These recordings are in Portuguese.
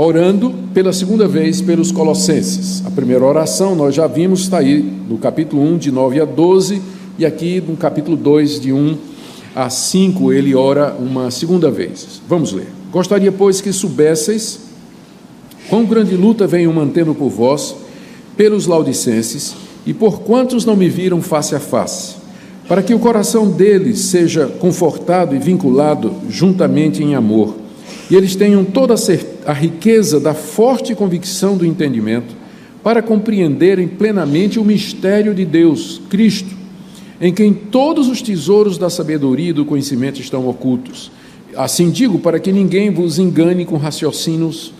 orando pela segunda vez pelos colossenses. A primeira oração nós já vimos, está aí no capítulo 1, de 9 a 12, e aqui no capítulo 2, de 1 a 5, ele ora uma segunda vez. Vamos ler. Gostaria, pois, que soubesseis quão grande luta venho mantendo por vós, pelos laodicenses, e por quantos não me viram face a face, para que o coração deles seja confortado e vinculado juntamente em amor, e eles tenham toda a riqueza da forte convicção do entendimento, para compreenderem plenamente o mistério de Deus, Cristo, em quem todos os tesouros da sabedoria e do conhecimento estão ocultos. Assim digo, para que ninguém vos engane com raciocínios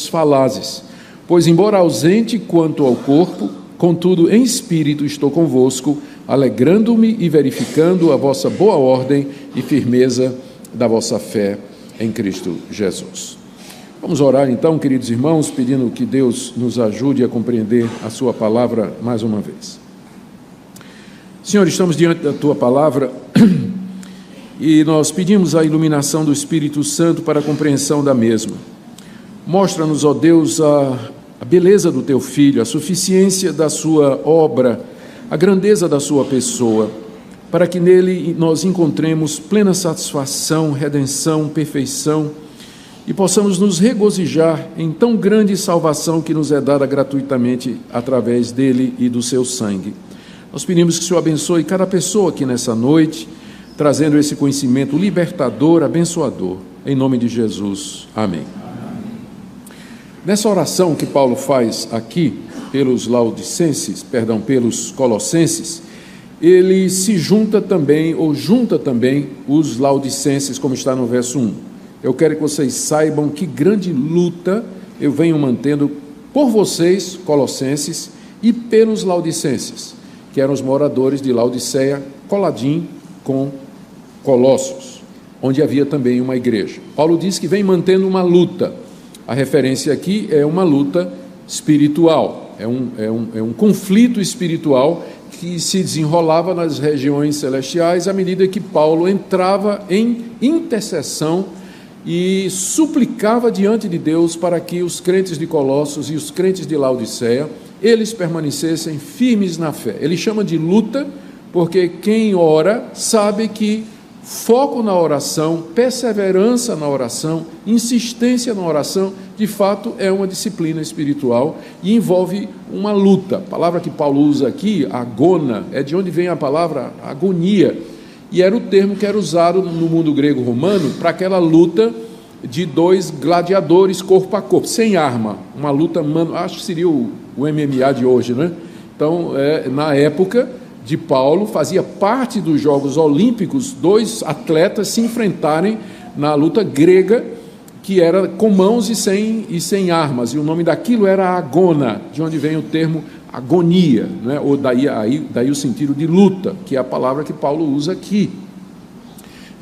falazes, pois, embora ausente quanto ao corpo, contudo, em espírito estou convosco, alegrando-me e verificando a vossa boa ordem e firmeza da vossa fé em Cristo Jesus. Vamos orar então, queridos irmãos, pedindo que Deus nos ajude a compreender a sua palavra mais uma vez. Senhor, estamos diante da tua palavra e nós pedimos a iluminação do Espírito Santo para a compreensão da mesma. Mostra-nos, ó Deus, a beleza do teu Filho, a suficiência da sua obra, a grandeza da sua pessoa, para que nele nós encontremos plena satisfação, redenção, perfeição, e possamos nos regozijar em tão grande salvação que nos é dada gratuitamente através dele e do seu sangue. Nós pedimos que o Senhor abençoe cada pessoa aqui nessa noite, trazendo esse conhecimento libertador, abençoador, em nome de Jesus. Amém. Nessa oração que Paulo faz aqui, pelos colossenses, ele se junta também os laodicenses, como está no verso 1. Eu quero que vocês saibam que grande luta eu venho mantendo por vocês, colossenses, e pelos laodicenses, que eram os moradores de Laodiceia, coladinho com Colossos, onde havia também uma igreja. Paulo diz que vem mantendo uma luta. A referência aqui é uma luta espiritual, é um conflito espiritual que se desenrolava nas regiões celestiais à medida que Paulo entrava em intercessão e suplicava diante de Deus para que os crentes de Colossos e os crentes de Laodiceia, eles permanecessem firmes na fé. Ele chama de luta porque quem ora sabe que foco na oração, perseverança na oração, insistência na oração, de fato é uma disciplina espiritual e envolve uma luta. A palavra que Paulo usa aqui, agona, é de onde vem a palavra agonia, e era o termo que era usado no mundo grego romano para aquela luta de dois gladiadores corpo a corpo, sem arma, uma luta, acho que seria o MMA de hoje, né? Então, na época de Paulo, fazia parte dos Jogos Olímpicos, dois atletas se enfrentarem na luta grega, que era com mãos e sem armas, e o nome daquilo era agona, de onde vem o termo agonia, né? Ou daí o sentido de luta, que é a palavra que Paulo usa aqui.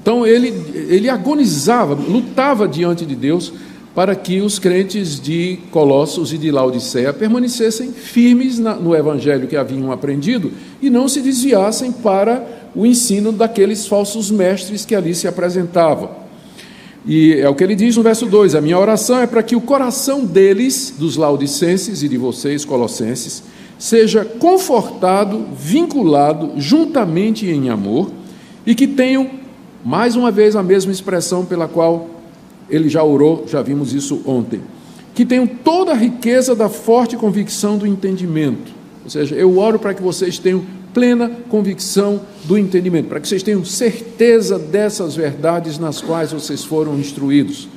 Então ele agonizava, lutava diante de Deus para que os crentes de Colossos e de Laodiceia permanecessem firmes no evangelho que haviam aprendido e não se desviassem para o ensino daqueles falsos mestres que ali se apresentavam. E é o que ele diz no verso 2, a minha oração é para que o coração deles, dos laodicenses e de vocês, colossenses, seja confortado, vinculado juntamente em amor e que tenham, mais uma vez, a mesma expressão pela qual ele já orou, já vimos isso ontem, que tenham toda a riqueza da forte convicção do entendimento. Ou seja, eu oro para que vocês tenham plena convicção do entendimento, para que vocês tenham certeza dessas verdades nas quais vocês foram instruídos,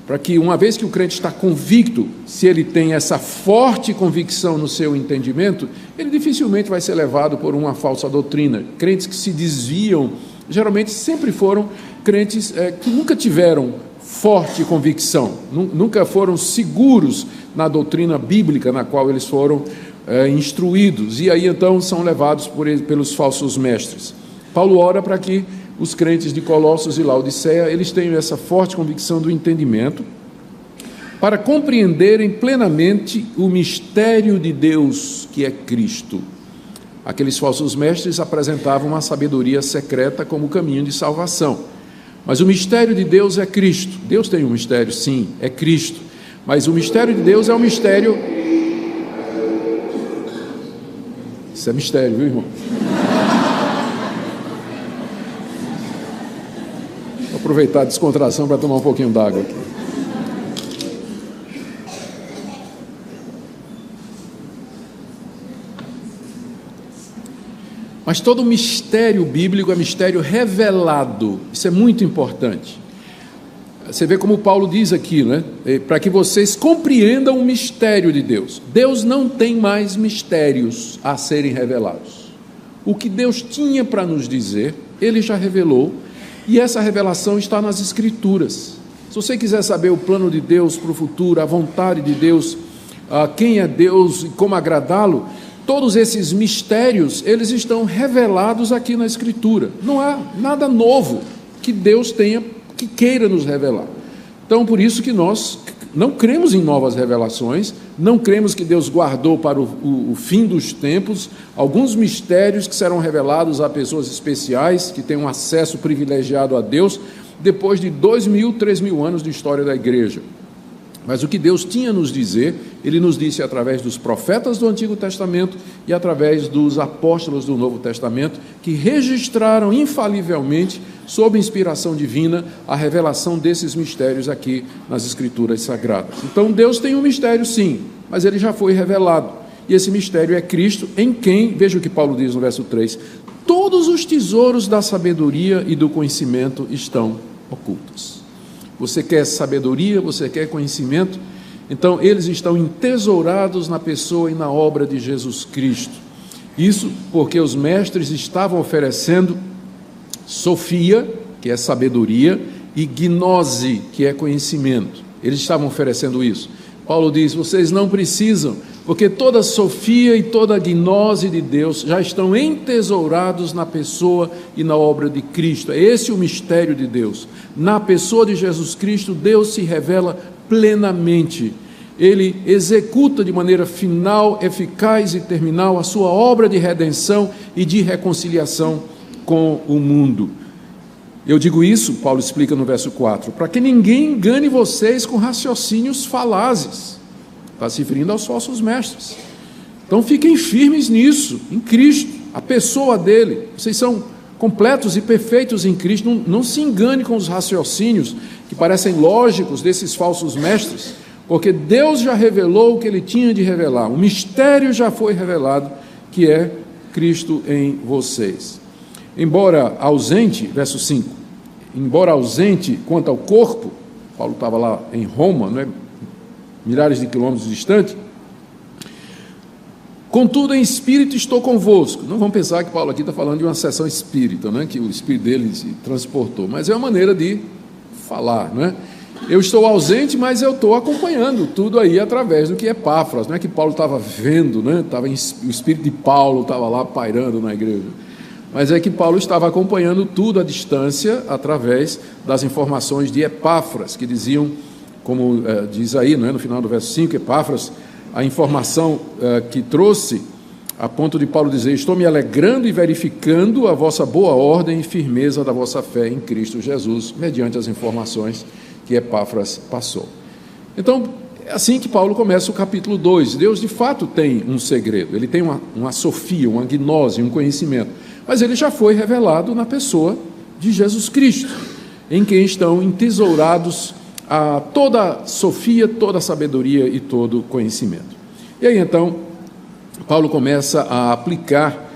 para que, uma vez que o crente está convicto, se ele tem essa forte convicção no seu entendimento, ele dificilmente vai ser levado por uma falsa doutrina. Crentes que se desviam, geralmente sempre foram crentes que nunca tiveram forte convicção, nunca foram seguros na doutrina bíblica na qual eles foram instruídos, e aí então são levados pelos falsos mestres. Paulo ora para que os crentes de Colossos e Laodiceia, eles tenham essa forte convicção do entendimento, para compreenderem plenamente o mistério de Deus, que é Cristo. Aqueles falsos mestres apresentavam uma sabedoria secreta como caminho de salvação, mas o mistério de Deus é Cristo. Deus tem um mistério, sim, é Cristo. Mas o mistério de Deus é um mistério... Isso é mistério, viu, irmão? Vou aproveitar a descontração para tomar um pouquinho d'água aqui. Mas todo mistério bíblico é mistério revelado. Isso é muito importante. Você vê como Paulo diz aqui, né? Para que vocês compreendam o mistério de Deus. Deus não tem mais mistérios a serem revelados. O que Deus tinha para nos dizer, Ele já revelou, e essa revelação está nas Escrituras. Se você quiser saber o plano de Deus para o futuro, a vontade de Deus, quem é Deus e como agradá-lo, todos esses mistérios, eles estão revelados aqui na Escritura. Não há nada novo que Deus tenha, que queira nos revelar. Então, por isso que nós não cremos em novas revelações, não cremos que Deus guardou para o fim dos tempos alguns mistérios que serão revelados a pessoas especiais, que têm um acesso privilegiado a Deus, depois de 2.000, 3.000 anos de história da igreja. Mas o que Deus tinha a nos dizer, Ele nos disse através dos profetas do Antigo Testamento e através dos apóstolos do Novo Testamento, que registraram infalivelmente, sob inspiração divina, a revelação desses mistérios aqui nas Escrituras Sagradas. Então Deus tem um mistério sim, mas ele já foi revelado. E esse mistério é Cristo, em quem, veja o que Paulo diz no verso 3, todos os tesouros da sabedoria e do conhecimento estão ocultos. Você quer sabedoria, você quer conhecimento? Então, eles estão entesourados na pessoa e na obra de Jesus Cristo. Isso porque os mestres estavam oferecendo sofia, que é sabedoria, e gnose, que é conhecimento. Eles estavam oferecendo isso. Paulo diz, vocês não precisam, porque toda a sofia e toda a gnose de Deus já estão entesourados na pessoa e na obra de Cristo. É esse o mistério de Deus. Na pessoa de Jesus Cristo, Deus se revela plenamente. Ele executa de maneira final, eficaz e terminal a sua obra de redenção e de reconciliação com o mundo. Eu digo isso, Paulo explica no verso 4, para que ninguém engane vocês com raciocínios falazes. Está se referindo aos falsos mestres. Então fiquem firmes nisso, em Cristo, a pessoa dele. Vocês são completos e perfeitos em Cristo. Não se engane com os raciocínios que parecem lógicos desses falsos mestres, porque Deus já revelou o que Ele tinha de revelar. O mistério já foi revelado, que é Cristo em vocês. Embora ausente, verso 5, embora ausente quanto ao corpo, Paulo estava lá em Roma, não é? Milhares de quilômetros distante, contudo em espírito estou convosco. Não vamos pensar que Paulo aqui está falando de uma sessão espírita, não é? Que o espírito dele se transportou, mas é uma maneira de falar, não é? Eu estou ausente, mas eu estou acompanhando tudo aí através do que Epáfras, não é que Paulo estava vendo, né? O espírito de Paulo estava lá pairando na igreja, mas é que Paulo estava acompanhando tudo à distância através das informações de Epáfras, que diziam, como diz aí, não é? No final do verso 5, Epáfras, a informação que trouxe, a ponto de Paulo dizer, estou me alegrando e verificando a vossa boa ordem e firmeza da vossa fé em Cristo Jesus, mediante as informações que Epáfras passou. Então, é assim que Paulo começa o capítulo 2. Deus, de fato, tem um segredo, ele tem uma sofia, uma gnose, um conhecimento, mas ele já foi revelado na pessoa de Jesus Cristo, em quem estão entesourados a toda sofia, toda sabedoria e todo conhecimento. E aí, então, Paulo começa a aplicar,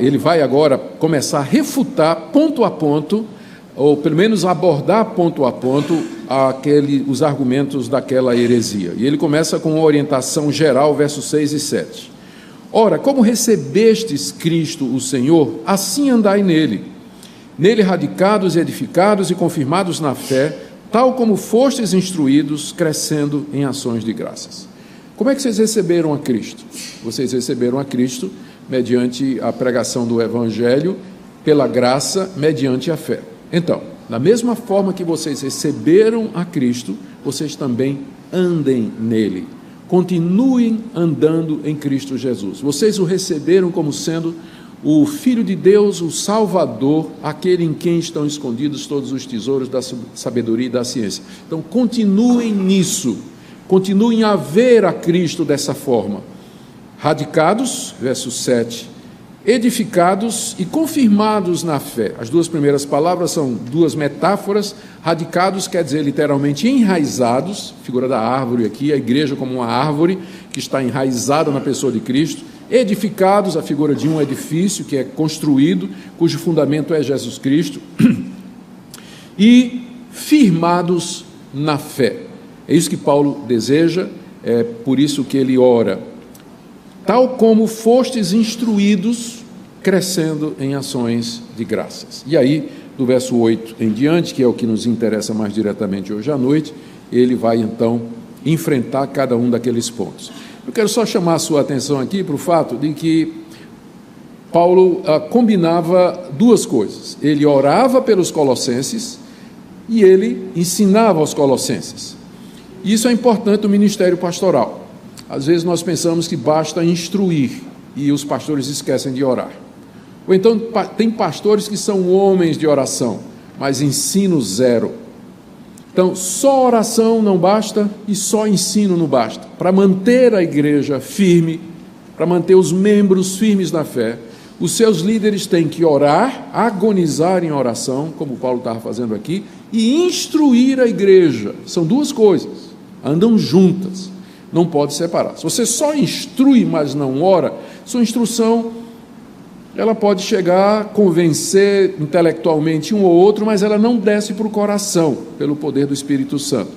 ele vai agora começar a refutar ponto a ponto, ou pelo menos abordar ponto a ponto os argumentos daquela heresia. E ele começa com uma orientação geral, versos 6 e 7. Ora, como recebestes Cristo o Senhor, assim andai nele, radicados, edificados e confirmados na fé, tal como fostes instruídos, crescendo em ações de graças. Como é que vocês receberam a Cristo? Vocês receberam a Cristo mediante a pregação do Evangelho, pela graça, mediante a fé. Então, da mesma forma que vocês receberam a Cristo, vocês também andem nele. Continuem andando em Cristo Jesus. Vocês o receberam como sendo o Filho de Deus, o Salvador, aquele em quem estão escondidos todos os tesouros da sabedoria e da ciência. Então, continuem nisso. continuem a ver a Cristo dessa forma. Radicados, verso 7, edificados e confirmados na fé. As duas primeiras palavras são duas metáforas. Radicados quer dizer literalmente enraizados, figura da árvore aqui, a igreja como uma árvore que está enraizada na pessoa de Cristo. Edificados, a figura de um edifício que é construído, cujo fundamento é Jesus Cristo. E firmados na fé. É isso que Paulo deseja, é por isso que ele ora. Tal como fostes instruídos, crescendo em ações de graças. E aí, do verso 8 em diante, que é o que nos interessa mais diretamente hoje à noite, ele vai então enfrentar cada um daqueles pontos. Eu quero só chamar a sua atenção aqui para o fato de que Paulo combinava duas coisas. Ele orava pelos colossenses e ele ensinava aos colossenses. Isso é importante no ministério pastoral. Às vezes nós pensamos que basta instruir e os pastores esquecem de orar. Ou então tem pastores que são homens de oração, mas ensino zero. Então, só oração não basta e só ensino não basta. Para manter a igreja firme, para manter os membros firmes na fé, os seus líderes têm que orar, agonizar em oração, como Paulo estava fazendo aqui, e instruir a igreja. São duas coisas, andam juntas. Não pode separar. Se você só instrui, mas não ora, sua instrução, ela pode chegar a convencer intelectualmente um ou outro, mas ela não desce para o coração, pelo poder do Espírito Santo.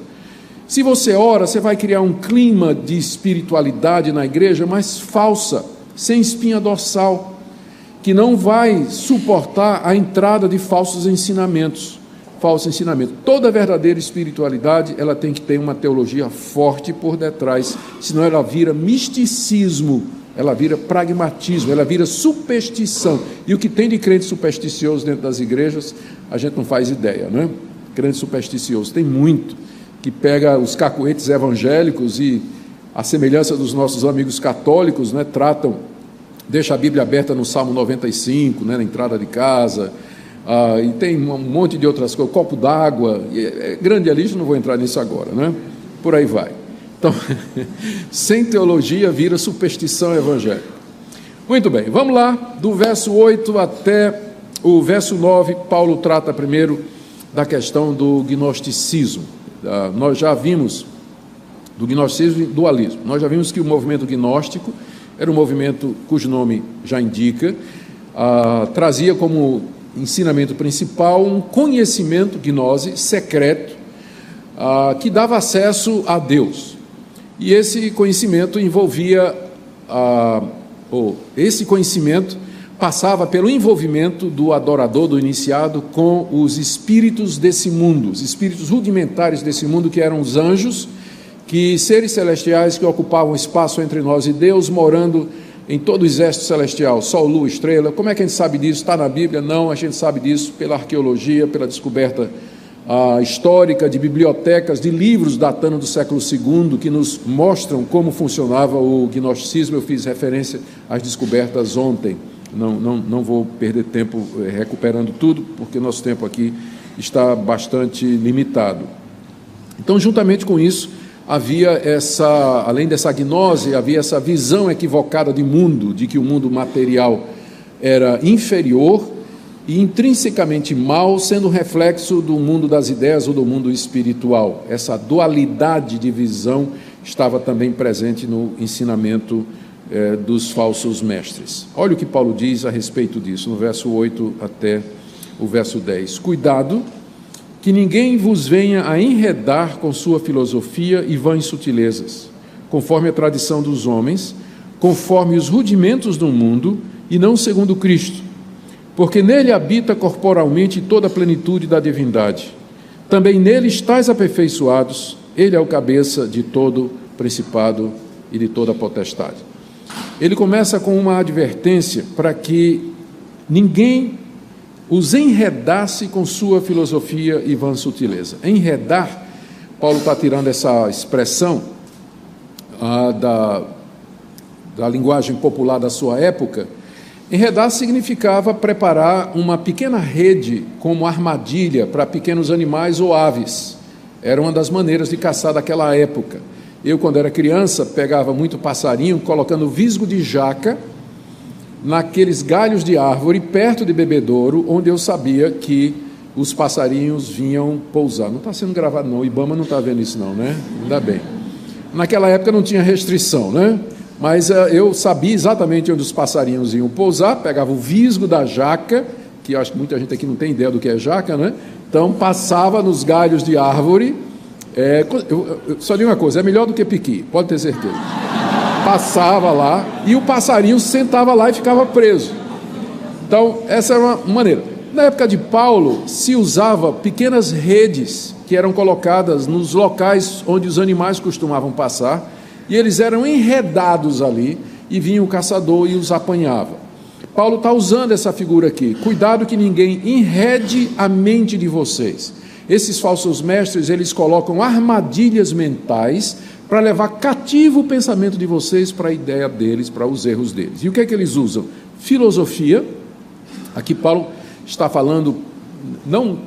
Se você ora, você vai criar um clima de espiritualidade na igreja, mas falsa, sem espinha dorsal, que não vai suportar a entrada de falsos ensinamentos. Falso ensinamento. Toda verdadeira espiritualidade, ela tem que ter uma teologia forte por detrás, senão ela vira misticismo, ela vira pragmatismo, ela vira superstição. E o que tem de crente supersticioso dentro das igrejas, a gente não faz ideia, né? Crente supersticioso, tem muito, que pega os cacuetes evangélicos e, a semelhança dos nossos amigos católicos, né, deixa a Bíblia aberta no Salmo 95, né, na entrada de casa. E tem um monte de outras coisas, copo d'água, é grande a lista, não vou entrar nisso agora, né? Por aí vai. Então, sem teologia vira superstição evangélica. Muito bem, vamos lá, do verso 8 até o verso 9, Paulo trata primeiro da questão do gnosticismo. Nós já vimos do gnosticismo e dualismo. Nós já vimos que o movimento gnóstico era um movimento cujo nome já indica, trazia como ensinamento principal um conhecimento, gnose, secreto, que dava acesso a Deus. E esse conhecimento envolvia, esse conhecimento passava pelo envolvimento do adorador, do iniciado, com os espíritos desse mundo, os espíritos rudimentares desse mundo, que eram os anjos, que seres celestiais que ocupavam espaço entre nós e Deus, morando em todo o exército celestial, sol, lua, estrela. Como é que a gente sabe disso? Está na Bíblia? Não, a gente sabe disso pela arqueologia, pela descoberta histórica de bibliotecas, de livros datando do século II, que nos mostram como funcionava o gnosticismo. Eu fiz referência às descobertas ontem, não vou perder tempo recuperando tudo, porque nosso tempo aqui está bastante limitado. Então, juntamente com isso, havia além dessa gnose, havia essa visão equivocada de mundo, de que o mundo material era inferior e intrinsecamente mal, sendo reflexo do mundo das ideias ou do mundo espiritual. Essa dualidade de visão estava também presente no ensinamento dos falsos mestres. Olha o que Paulo diz a respeito disso, no verso 8 até o verso 10. Cuidado, que ninguém vos venha a enredar com sua filosofia e vãs sutilezas, conforme a tradição dos homens, conforme os rudimentos do mundo, e não segundo Cristo, porque nele habita corporalmente toda a plenitude da divindade. Também nele estáis aperfeiçoados, ele é o cabeça de todo principado e de toda potestade. Ele começa com uma advertência para que ninguém os enredasse com sua filosofia e vã sutileza. Enredar, Paulo está tirando essa expressão da linguagem popular da sua época. Enredar significava preparar uma pequena rede como armadilha para pequenos animais ou aves. Era uma das maneiras de caçar daquela época. Eu, quando era criança, pegava muito passarinho, colocando visgo de jaca naqueles galhos de árvore, perto de bebedouro, onde eu sabia que os passarinhos vinham pousar. Não está sendo gravado não, o Ibama não está vendo isso não, né? Ainda bem. Naquela época não tinha restrição, né? Mas eu sabia exatamente onde os passarinhos iam pousar, pegava o visgo da jaca, que eu acho que muita gente aqui não tem ideia do que é jaca, né? Então passava nos galhos de árvore. Eu só digo uma coisa, é melhor do que piqui, pode ter certeza. Passava lá e o passarinho sentava lá e ficava preso. Então, essa era uma maneira. Na época de Paulo, se usava pequenas redes que eram colocadas nos locais onde os animais costumavam passar, e eles eram enredados ali, e vinha o caçador e os apanhava. Paulo está usando essa figura aqui. Cuidado que ninguém enrede a mente de vocês. Esses falsos mestres, eles colocam armadilhas mentais para levar cativo o pensamento de vocês para a ideia deles, para os erros deles. E o que é que eles usam? Filosofia. Aqui Paulo está falando, não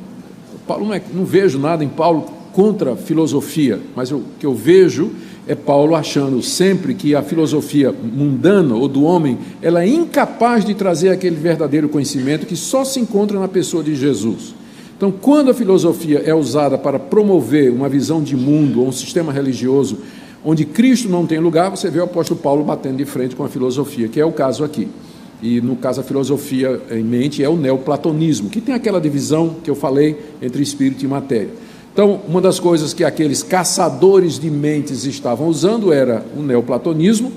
vejo nada em Paulo contra a filosofia, mas o que eu vejo é Paulo achando sempre que a filosofia mundana ou do homem, ela é incapaz de trazer aquele verdadeiro conhecimento que só se encontra na pessoa de Jesus. Então, quando a filosofia é usada para promover uma visão de mundo ou um sistema religioso onde Cristo não tem lugar, você vê o apóstolo Paulo batendo de frente com a filosofia, que é o caso aqui. E, no caso, a filosofia em mente é o neoplatonismo, que tem aquela divisão que eu falei entre espírito e matéria. Então, uma das coisas que aqueles caçadores de mentes estavam usando era o neoplatonismo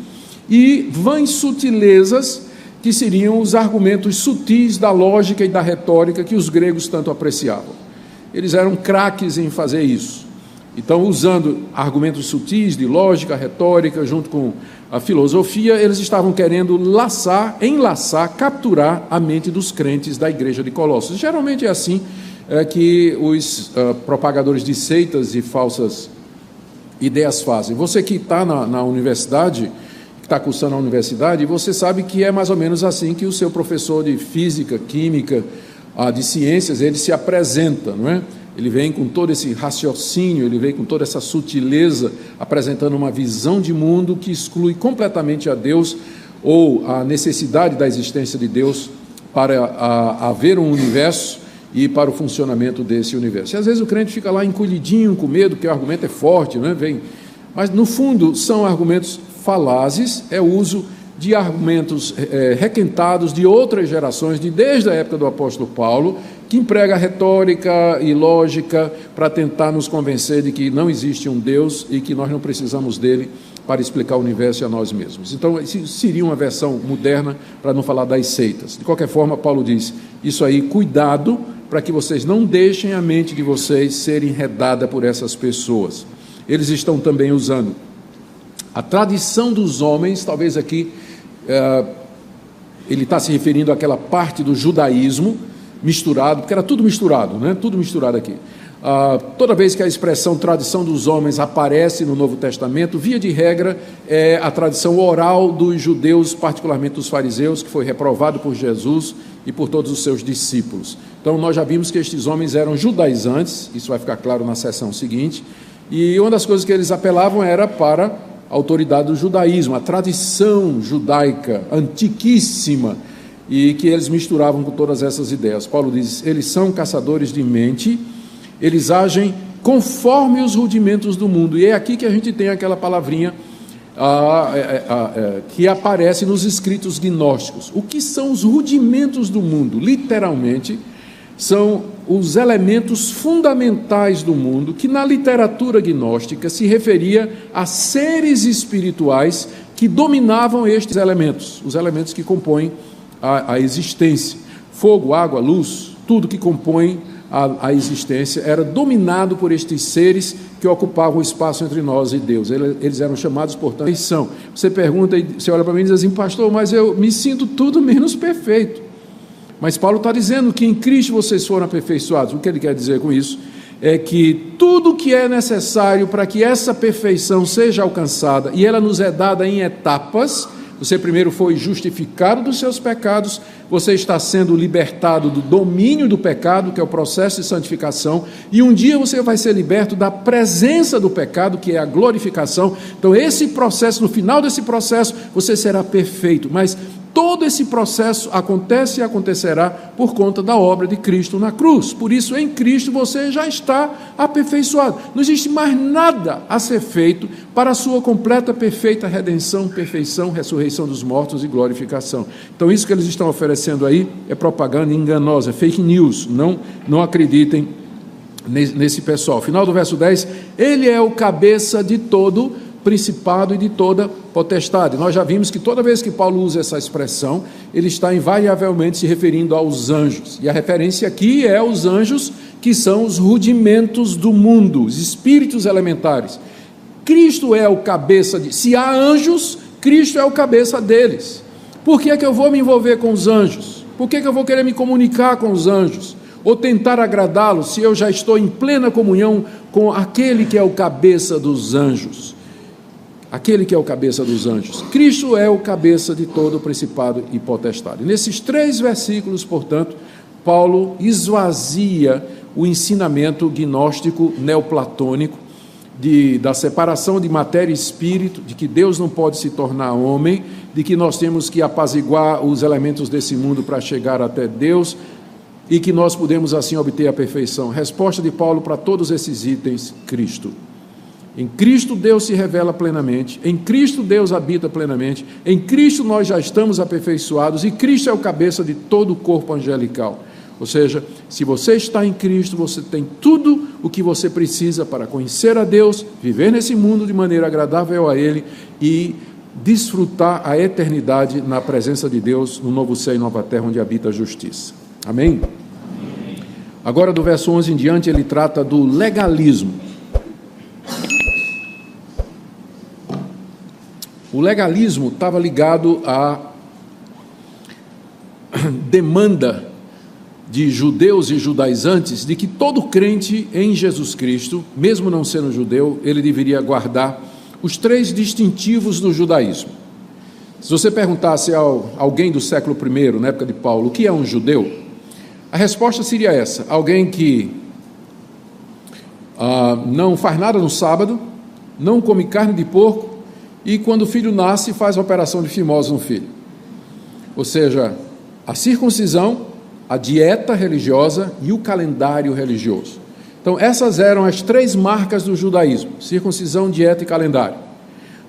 e vãs sutilezas, que seriam os argumentos sutis da lógica e da retórica que os gregos tanto apreciavam. Eles eram craques em fazer isso. Então, usando argumentos sutis de lógica, retórica, junto com a filosofia, eles estavam querendo enlaçar, capturar a mente dos crentes da igreja de Colossos. Geralmente é assim que os propagadores de seitas e falsas ideias fazem. Você que está na universidade, que está cursando a universidade, você sabe que é mais ou menos assim que o seu professor de física, química, de ciências, ele se apresenta, não é? Ele vem com todo esse raciocínio, ele vem com toda essa sutileza, apresentando uma visão de mundo que exclui completamente a Deus ou a necessidade da existência de Deus para haver um universo e para o funcionamento desse universo. E às vezes o crente fica lá encolhidinho, com medo, porque o argumento é forte, não é? Mas no fundo são argumentos falazes, é o uso de argumentos requentados de outras gerações, desde a época do apóstolo Paulo, que emprega retórica e lógica para tentar nos convencer de que não existe um Deus e que nós não precisamos dele para explicar o universo e a nós mesmos. Então, isso seria uma versão moderna para não falar das seitas. De qualquer forma, Paulo diz, isso aí, cuidado para que vocês não deixem a mente de vocês ser enredada por essas pessoas. Eles estão também usando a tradição dos homens, talvez aqui ele está se referindo àquela parte do judaísmo misturado, porque era tudo misturado, né? Tudo misturado aqui. Toda vez que a expressão tradição dos homens aparece no Novo Testamento, via de regra, é a tradição oral dos judeus, particularmente dos fariseus, que foi reprovado por Jesus e por todos os seus discípulos. Então, nós já vimos que estes homens eram judaizantes, isso vai ficar claro na sessão seguinte, e uma das coisas que eles apelavam era para a autoridade do judaísmo, a tradição judaica antiquíssima, e que eles misturavam com todas essas ideias. Paulo diz, eles são caçadores de mente, eles agem conforme os rudimentos do mundo, e é aqui que a gente tem aquela palavrinha que aparece nos escritos gnósticos. O que são os rudimentos do mundo? Literalmente, são os elementos fundamentais do mundo, que na literatura gnóstica se referia a seres espirituais que dominavam estes elementos, os elementos que compõem a existência. Fogo, água, luz, tudo que compõe a existência era dominado por estes seres que ocupavam o espaço entre nós e Deus. Eles eram chamados, portanto, de perfeição. Você pergunta, você olha para mim e diz assim, pastor, mas eu me sinto tudo menos perfeito. Mas Paulo está dizendo que em Cristo vocês foram aperfeiçoados. O que ele quer dizer com isso? É que tudo que é necessário para que essa perfeição seja alcançada, e ela nos é dada em etapas, Você primeiro foi justificado dos seus pecados, você está sendo libertado do domínio do pecado, que é o processo de santificação, e um dia você vai ser liberto da presença do pecado, que é a glorificação. Então esse processo, no final desse processo, você será perfeito, mas todo esse processo acontece e acontecerá por conta da obra de Cristo na cruz. Por isso, em Cristo, você já está aperfeiçoado. Não existe mais nada a ser feito para a sua completa, perfeita redenção, perfeição, ressurreição dos mortos e glorificação. Então, isso que eles estão oferecendo aí é propaganda enganosa, fake news. Não acreditem nesse pessoal. Final do verso 10, ele é o cabeça de todo principado e de toda potestade. Nós já vimos que toda vez que Paulo usa essa expressão, ele está invariavelmente se referindo aos anjos. E a referência aqui é os anjos, que são os rudimentos do mundo, os espíritos elementares. Cristo é o cabeça de... Se há anjos, Cristo é o cabeça deles. Por que é que eu vou me envolver com os anjos? Por que é que eu vou querer me comunicar com os anjos? Ou tentar agradá-los, se eu já estou em plena comunhão com aquele que é o cabeça dos anjos? Aquele que é o cabeça dos anjos. Cristo é o cabeça de todo o principado e potestade. Nesses 3 versículos, portanto, Paulo esvazia o ensinamento gnóstico neoplatônico da separação de matéria e espírito, de que Deus não pode se tornar homem, de que nós temos que apaziguar os elementos desse mundo para chegar até Deus e que nós podemos assim obter a perfeição. Resposta de Paulo para todos esses itens: Cristo. Em Cristo Deus se revela plenamente, em Cristo Deus habita plenamente, em Cristo nós já estamos aperfeiçoados e Cristo é o cabeça de todo o corpo angelical. Ou seja, se você está em Cristo, você tem tudo o que você precisa para conhecer a Deus, viver nesse mundo de maneira agradável a Ele e desfrutar a eternidade na presença de Deus, no novo céu e nova terra onde habita a justiça. Amém? Agora, do verso 11 em diante, ele trata do legalismo. O legalismo estava ligado à demanda de judeus e judaizantes de que todo crente em Jesus Cristo, mesmo não sendo judeu, ele deveria guardar os 3 distintivos do judaísmo. Se você perguntasse a alguém do século I, na época de Paulo, o que é um judeu? A resposta seria essa: alguém que não faz nada no sábado, não come carne de porco, e quando o filho nasce, faz a operação de fimose no filho. Ou seja, a circuncisão, a dieta religiosa e o calendário religioso. Então, essas eram as 3 marcas do judaísmo: circuncisão, dieta e calendário.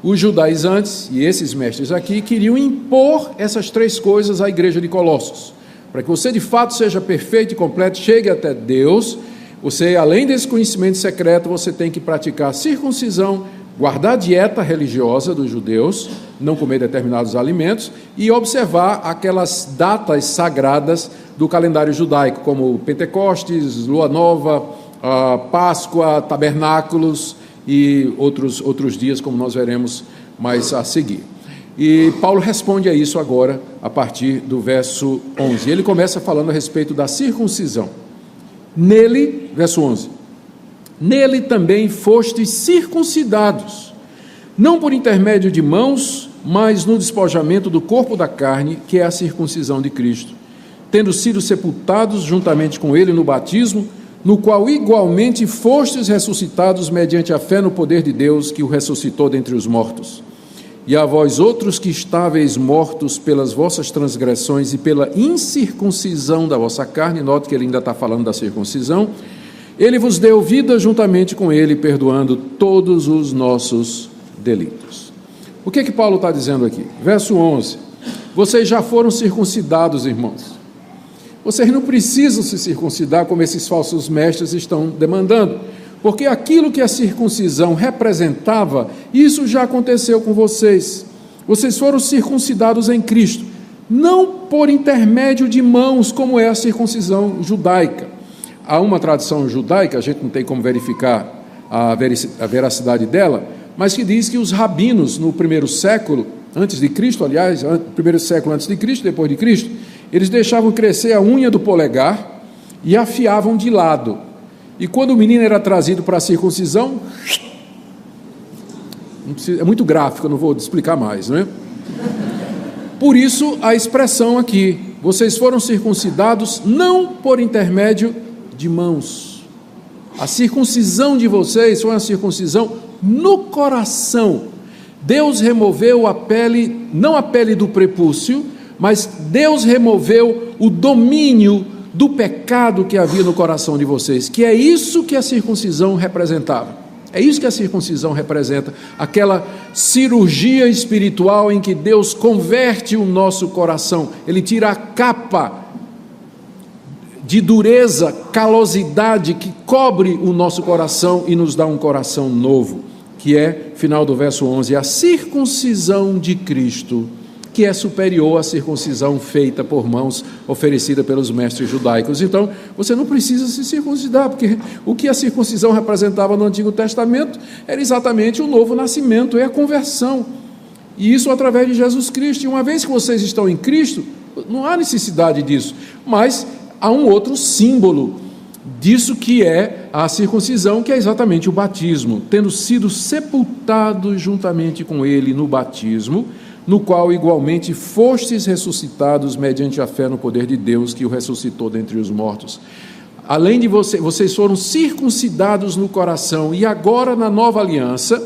Os judaizantes, e esses mestres aqui, queriam impor essas 3 coisas à igreja de Colossos. Para que você de fato seja perfeito e completo, chegue até Deus, você, além desse conhecimento secreto, você tem que praticar circuncisão, guardar a dieta religiosa dos judeus, não comer determinados alimentos e observar aquelas datas sagradas do calendário judaico, como Pentecostes, Lua Nova, Páscoa, Tabernáculos e outros dias, como nós veremos mais a seguir. E Paulo responde a isso agora, a partir do verso 11. Ele começa falando a respeito da circuncisão. Nele, verso 11, nele também fostes circuncidados, não por intermédio de mãos, mas no despojamento do corpo da carne, que é a circuncisão de Cristo, tendo sido sepultados juntamente com ele no batismo, no qual igualmente fostes ressuscitados mediante a fé no poder de Deus, que o ressuscitou dentre os mortos. E a vós outros que estáveis mortos pelas vossas transgressões e pela incircuncisão da vossa carne, note que ele ainda está falando da circuncisão, ele vos deu vida juntamente com ele, perdoando todos os nossos delitos. O que Paulo está dizendo aqui? Verso 11, vocês já foram circuncidados, irmãos. Vocês não precisam se circuncidar como esses falsos mestres estão demandando, porque aquilo que a circuncisão representava, isso já aconteceu com vocês. Vocês foram circuncidados em Cristo, não por intermédio de mãos, como é a circuncisão judaica. Há uma tradição judaica, a gente não tem como verificar a veracidade dela, mas que diz que os rabinos no primeiro século, antes de Cristo, aliás, primeiro século antes de Cristo, depois de Cristo, eles deixavam crescer a unha do polegar e afiavam de lado. E quando o menino era trazido para a circuncisão, é muito gráfico, eu não vou explicar mais, não é? Por isso a expressão aqui: vocês foram circuncidados não por intermédio de mãos. A circuncisão de vocês foi uma circuncisão no coração. Deus removeu a pele, não a pele do prepúcio, mas Deus removeu o domínio do pecado que havia no coração de vocês, que é isso que a circuncisão representava. É isso que a circuncisão representa, aquela cirurgia espiritual em que Deus converte o nosso coração. Ele tira a capa de dureza, calosidade que cobre o nosso coração e nos dá um coração novo, que é, final do verso 11, a circuncisão de Cristo, que é superior à circuncisão feita por mãos, oferecida pelos mestres judaicos. Então, você não precisa se circuncidar, porque o que a circuncisão representava no Antigo Testamento era exatamente o novo nascimento, é a conversão, e isso através de Jesus Cristo. E uma vez que vocês estão em Cristo, não há necessidade disso, mas há um outro símbolo disso, que é a circuncisão, que é exatamente o batismo, tendo sido sepultados juntamente com ele no batismo, no qual igualmente fostes ressuscitados mediante a fé no poder de Deus, que o ressuscitou dentre os mortos. Além de vocês foram circuncidados no coração, e agora na nova aliança,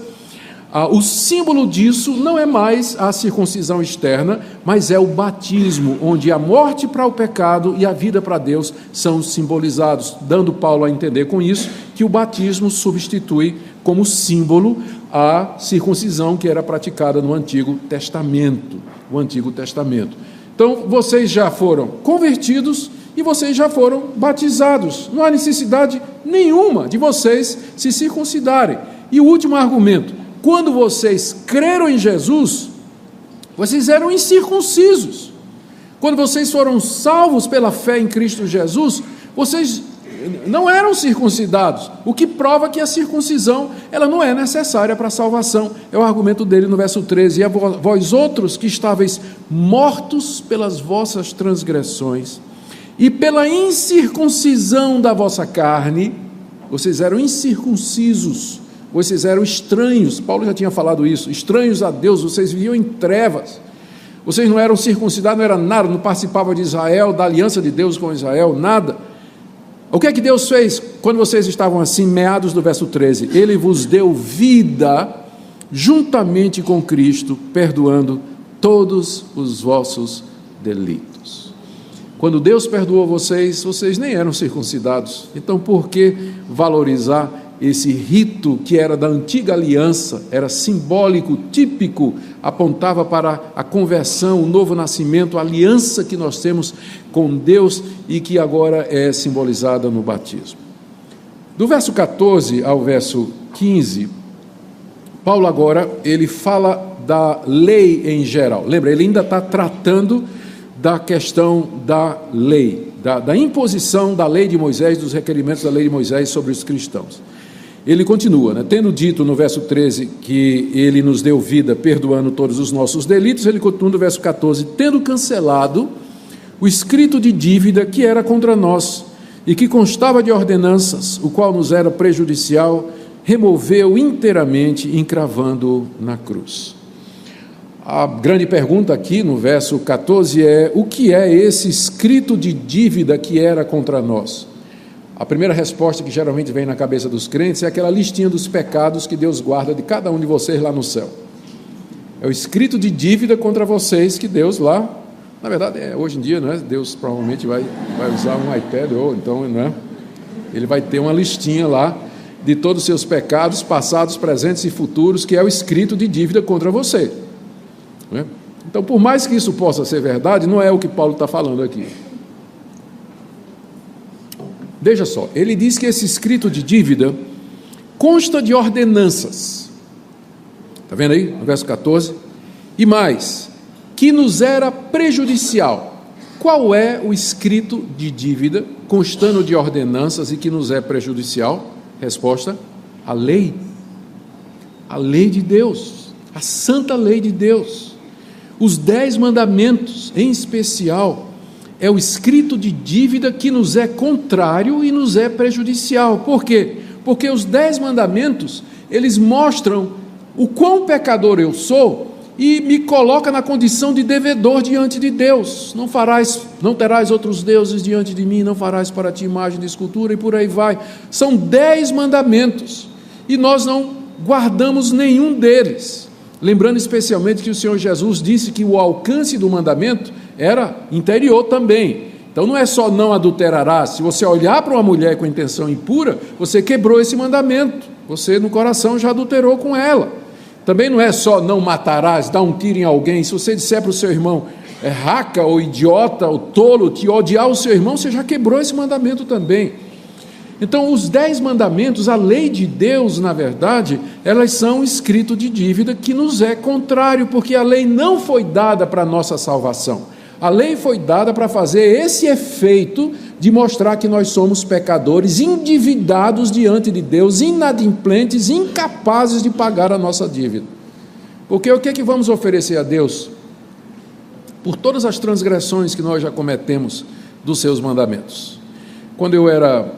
o símbolo disso não é mais a circuncisão externa, mas é o batismo, onde a morte para o pecado e a vida para Deus são simbolizados, dando Paulo a entender com isso que o batismo substitui como símbolo a circuncisão que era praticada no Antigo Testamento. O Antigo Testamento. Então, vocês já foram convertidos e vocês já foram batizados. Não há necessidade nenhuma de vocês se circuncidarem. E o último argumento: quando vocês creram em Jesus, vocês eram incircuncisos. Quando vocês foram salvos pela fé em Cristo Jesus, vocês não eram circuncidados, o que prova que a circuncisão ela não é necessária para a salvação. É o argumento dele no verso 13: e a vós outros que estáveis mortos pelas vossas transgressões e pela incircuncisão da vossa carne, vocês eram incircuncisos, vocês eram estranhos. Paulo já tinha falado isso, estranhos a Deus, vocês viviam em trevas, vocês não eram circuncidados, não era nada, não participavam de Israel, da aliança de Deus com Israel, nada. O que é que Deus fez quando vocês estavam assim, meados do verso 13? Ele vos deu vida juntamente com Cristo, perdoando todos os vossos delitos. Quando Deus perdoou vocês, vocês nem eram circuncidados. Então, por que valorizar esse rito que era da antiga aliança, era simbólico, típico, apontava para a conversão, o novo nascimento, a aliança que nós temos com Deus e que agora é simbolizada no batismo. Do verso 14 ao verso 15, Paulo agora, ele fala da lei em geral. Lembra, ele ainda está tratando da questão da lei, da imposição da lei de Moisés, dos requerimentos da lei de Moisés sobre os cristãos. Ele continua, tendo dito no verso 13 que ele nos deu vida perdoando todos os nossos delitos, ele continua no verso 14, tendo cancelado o escrito de dívida que era contra nós e que constava de ordenanças, o qual nos era prejudicial, removeu inteiramente, encravando-o na cruz. A grande pergunta aqui no verso 14 é: o que é esse escrito de dívida que era contra nós? A primeira resposta que geralmente vem na cabeça dos crentes é aquela listinha dos pecados que Deus guarda de cada um de vocês lá no céu. É o escrito de dívida contra vocês que Deus lá, na verdade, hoje em dia, Deus provavelmente vai usar um iPad, ou então, ele vai ter uma listinha lá de todos os seus pecados, passados, presentes e futuros, que é o escrito de dívida contra você. Então, por mais que isso possa ser verdade, não é o que Paulo está falando aqui. Veja só, ele diz que esse escrito de dívida consta de ordenanças. Está vendo aí, no verso 14? E mais, que nos era prejudicial. Qual é o escrito de dívida constando de ordenanças e que nos é prejudicial? Resposta: a lei. A lei de Deus, a santa lei de Deus. Os 10 mandamentos, em especial, é o escrito de dívida que nos é contrário e nos é prejudicial. Por quê? Porque os 10 mandamentos, eles mostram o quão pecador eu sou e me coloca na condição de devedor diante de Deus. Não terás outros deuses diante de mim, não farás para ti imagem de escultura, e por aí vai. São 10 mandamentos, e nós não guardamos nenhum deles. Lembrando especialmente que o Senhor Jesus disse que o alcance do mandamento era interior também. Então não é só não adulterarás. Se você olhar para uma mulher com intenção impura, você quebrou esse mandamento. Você no coração já adulterou com ela. Também não é só não matarás, dar um tiro em alguém. Se você disser para o seu irmão raca ou idiota ou tolo, te odiar o seu irmão, você já quebrou esse mandamento também. Então os 10 mandamentos, a lei de Deus, na verdade, elas são escrito de dívida que nos é contrário, porque a lei não foi dada para a nossa salvação. A lei foi dada para fazer esse efeito de mostrar que nós somos pecadores, endividados diante de Deus, inadimplentes, incapazes de pagar a nossa dívida. Porque o que é que vamos oferecer a Deus? Por todas as transgressões que nós já cometemos dos seus mandamentos. Quando eu era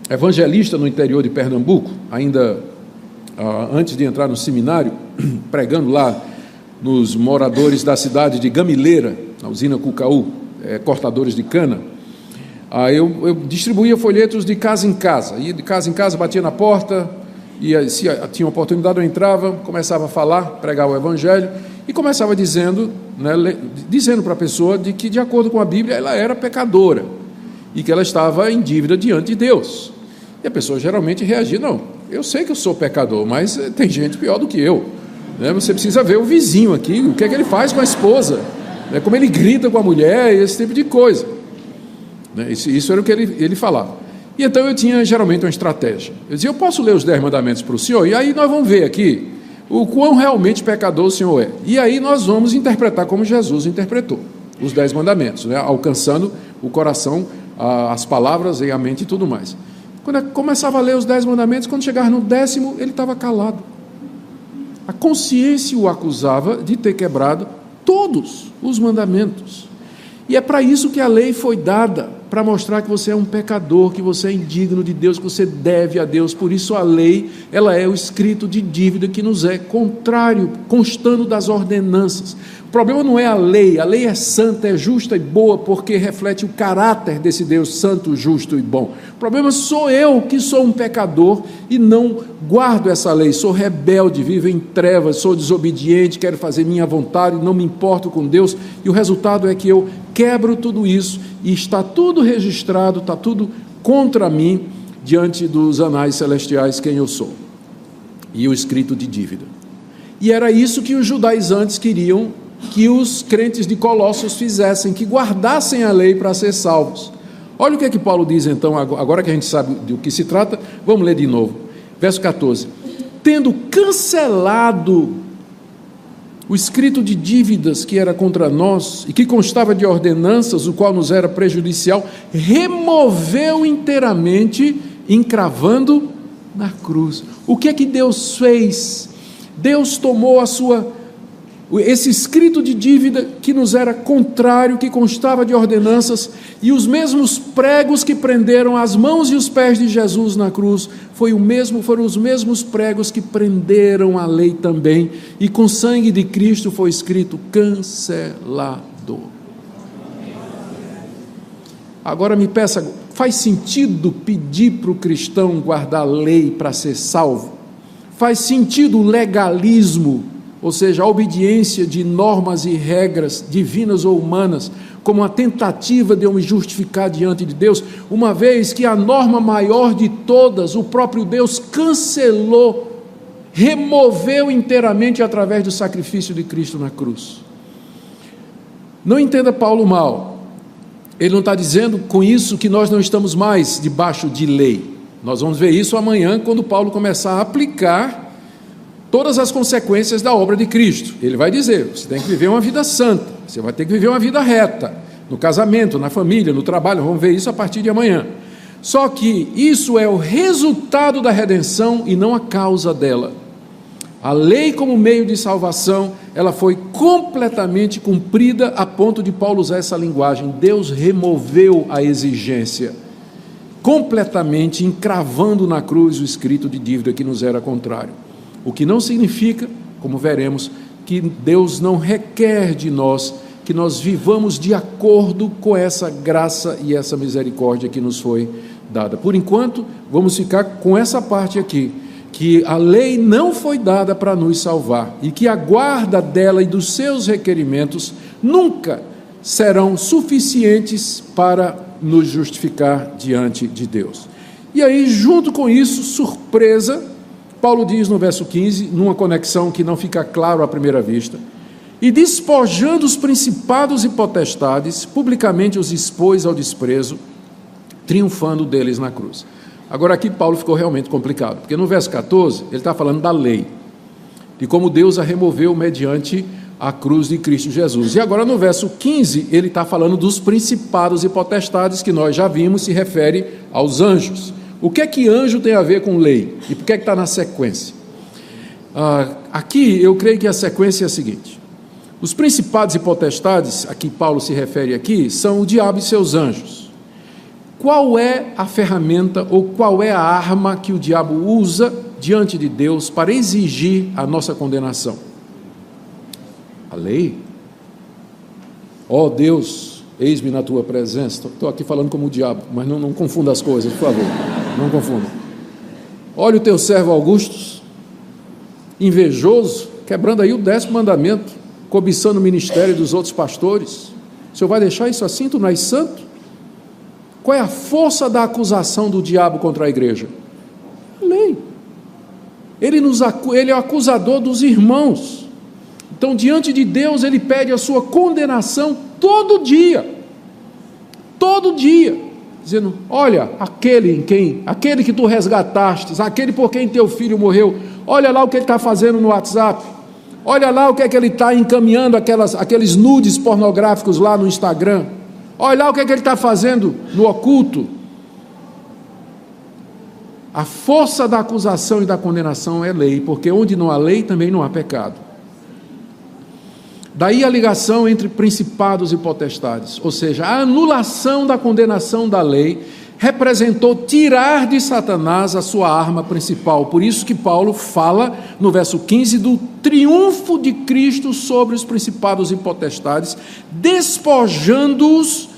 evangelista no interior de Pernambuco, ainda antes de entrar no seminário, pregando lá nos moradores da cidade de Gamileira, na usina Cucaú, cortadores de cana, eu distribuía folhetos de casa em casa, ia de casa em casa, batia na porta, e se tinha oportunidade eu entrava, começava a falar, pregar o evangelho, e começava dizendo para a pessoa de que, de acordo com a Bíblia, ela era pecadora, e que ela estava em dívida diante de Deus. E a pessoa geralmente reagia: não, eu sei que eu sou pecador, mas tem gente pior do que eu. Você precisa ver o vizinho aqui, o que é que ele faz com a esposa, como ele grita com a mulher, esse tipo de coisa. Isso era o que ele falava. E então eu tinha geralmente uma estratégia. Eu dizia: eu posso ler os 10 mandamentos para o senhor, e aí nós vamos ver aqui o quão realmente pecador o senhor é. E aí nós vamos interpretar como Jesus interpretou os 10 mandamentos, alcançando o coração, as palavras e a mente e tudo mais. Quando eu começava a ler os 10 mandamentos, quando chegava no 10º, ele estava calado. A consciência o acusava de ter quebrado todos os mandamentos. E é para isso que a lei foi dada, para mostrar que você é um pecador, que você é indigno de Deus, que você deve a Deus. Por isso a lei, ela é o escrito de dívida que nos é contrário, constando das ordenanças. O problema não é a lei é santa, é justa e boa, porque reflete o caráter desse Deus santo, justo e bom. O problema sou eu, que sou um pecador e não guardo essa lei, sou rebelde, vivo em trevas, sou desobediente, quero fazer minha vontade, não me importo com Deus, e o resultado é que eu quebro tudo isso, e está tudo registrado, está tudo contra mim, diante dos anais celestiais, quem eu sou, e o escrito de dívida. E era isso que os judaizantes queriam que os crentes de Colossos fizessem, que guardassem a lei para ser salvos. Olha o que é que Paulo diz então, agora que a gente sabe do que se trata, vamos ler de novo, verso 14: tendo cancelado o escrito de dívidas que era contra nós, e que constava de ordenanças, o qual nos era prejudicial, removeu inteiramente, encravando na cruz. O que é que Deus fez? Deus tomou esse escrito de dívida que nos era contrário, que constava de ordenanças, e os mesmos pregos que prenderam as mãos e os pés de Jesus na cruz, foram os mesmos pregos que prenderam a lei também, e com sangue de Cristo foi escrito cancelado. Agora me peça, faz sentido pedir para o cristão guardar a lei para ser salvo? Faz sentido o legalismo, ou seja, a obediência de normas e regras divinas ou humanas, como uma tentativa de eu me justificar diante de Deus, uma vez que a norma maior de todas, o próprio Deus cancelou, removeu inteiramente através do sacrifício de Cristo na cruz? Não entenda Paulo mal, ele não está dizendo com isso que nós não estamos mais debaixo de lei. Nós vamos ver isso amanhã, quando Paulo começar a aplicar todas as consequências da obra de Cristo. Ele vai dizer: você tem que viver uma vida santa, você vai ter que viver uma vida reta, no casamento, na família, no trabalho. Vamos ver isso a partir de amanhã. Só que isso é o resultado da redenção e não a causa dela. A lei, como meio de salvação, ela foi completamente cumprida, a ponto de Paulo usar essa linguagem: Deus removeu a exigência completamente, encravando na cruz o escrito de dívida que nos era contrário. O que não significa, como veremos, que Deus não requer de nós que nós vivamos de acordo com essa graça e essa misericórdia que nos foi dada. Por enquanto, vamos ficar com essa parte aqui, que a lei não foi dada para nos salvar e que a guarda dela e dos seus requerimentos nunca serão suficientes para nos justificar diante de Deus. E aí, junto com isso, surpresa, Paulo diz no verso 15, numa conexão que não fica claro à primeira vista: e despojando os principados e potestades, publicamente os expôs ao desprezo, triunfando deles na cruz. Agora aqui Paulo ficou realmente complicado, porque no verso 14 ele está falando da lei, de como Deus a removeu mediante a cruz de Cristo Jesus. E agora no verso 15 ele está falando dos principados e potestades, que nós já vimos, se refere aos anjos. O que é que anjo tem a ver com lei? E por que é que está na sequência? Aqui eu creio que a sequência é a seguinte: os principados e potestades, a que Paulo se refere aqui, são o diabo e seus anjos. Qual é a ferramenta ou qual é a arma que o diabo usa diante de Deus para exigir a nossa condenação? A lei. Ó Deus, eis-me na tua presença. Estou aqui falando como o diabo, mas não confunda as coisas, por favor. Não confunda. Olha o teu servo Augustus, invejoso, quebrando aí o 10º mandamento, cobiçando o ministério dos outros pastores. O Senhor vai deixar isso assim? Tu não és santo? Qual é a força da acusação do diabo contra a igreja? A lei. Ele é o acusador dos irmãos. Então, diante de Deus, ele pede a sua condenação todo dia, dizendo: olha, aquele que tu resgataste, aquele por quem teu filho morreu, olha lá o que ele está fazendo no WhatsApp, olha lá o que é que ele está encaminhando, aqueles nudes pornográficos lá no Instagram, olha lá o que é que ele está fazendo no oculto. A força da acusação e da condenação é lei, porque onde não há lei também não há pecado. Daí a ligação entre principados e potestades, ou seja, a anulação da condenação da lei representou tirar de Satanás a sua arma principal. Por isso que Paulo fala no verso 15 do triunfo de Cristo sobre os principados e potestades, despojando-os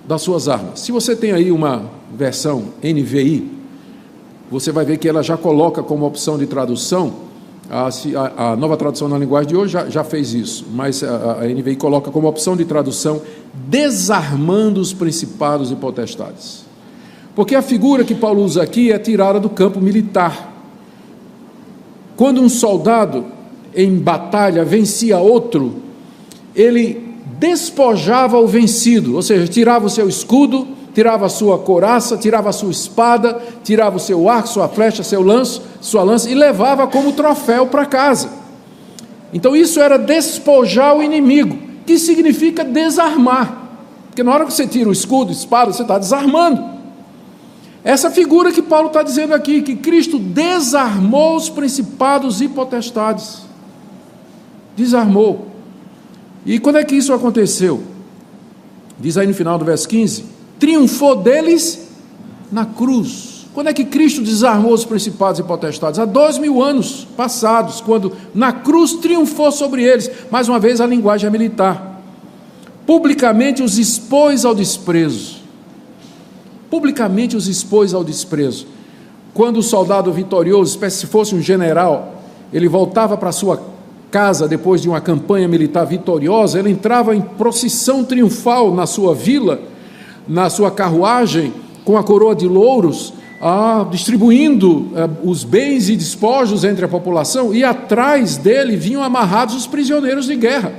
das suas armas. Se você tem aí uma versão NVI, você vai ver que ela já coloca como opção de tradução, a nova tradução na linguagem de hoje já fez isso, mas a NVI coloca como opção de tradução: desarmando os principados e potestades. Porque a figura que Paulo usa aqui é tirada do campo militar. Quando um soldado em batalha vencia outro, ele despojava o vencido, ou seja, tirava o seu escudo, tirava a sua couraça, tirava a sua espada, tirava o seu arco, sua flecha, sua lança e levava como troféu para casa. Então isso era despojar o inimigo, que significa desarmar, porque na hora que você tira o escudo, a espada, você está desarmando. Essa figura que Paulo está dizendo aqui, que Cristo desarmou os principados e potestades, desarmou. E quando é que isso aconteceu? Diz aí no final do verso 15: triunfou deles na cruz. Quando é que Cristo desarmou os principados e potestades? Há 2000 anos passados, quando na cruz triunfou sobre eles. Mais uma vez a linguagem é militar. Publicamente os expôs ao desprezo. Publicamente os expôs ao desprezo. Quando o soldado vitorioso, se fosse um general, ele voltava para sua casa depois de uma campanha militar vitoriosa, ele entrava em procissão triunfal na sua vila, na sua carruagem, com a coroa de louros, distribuindo os bens e despojos entre a população, e atrás dele vinham amarrados os prisioneiros de guerra.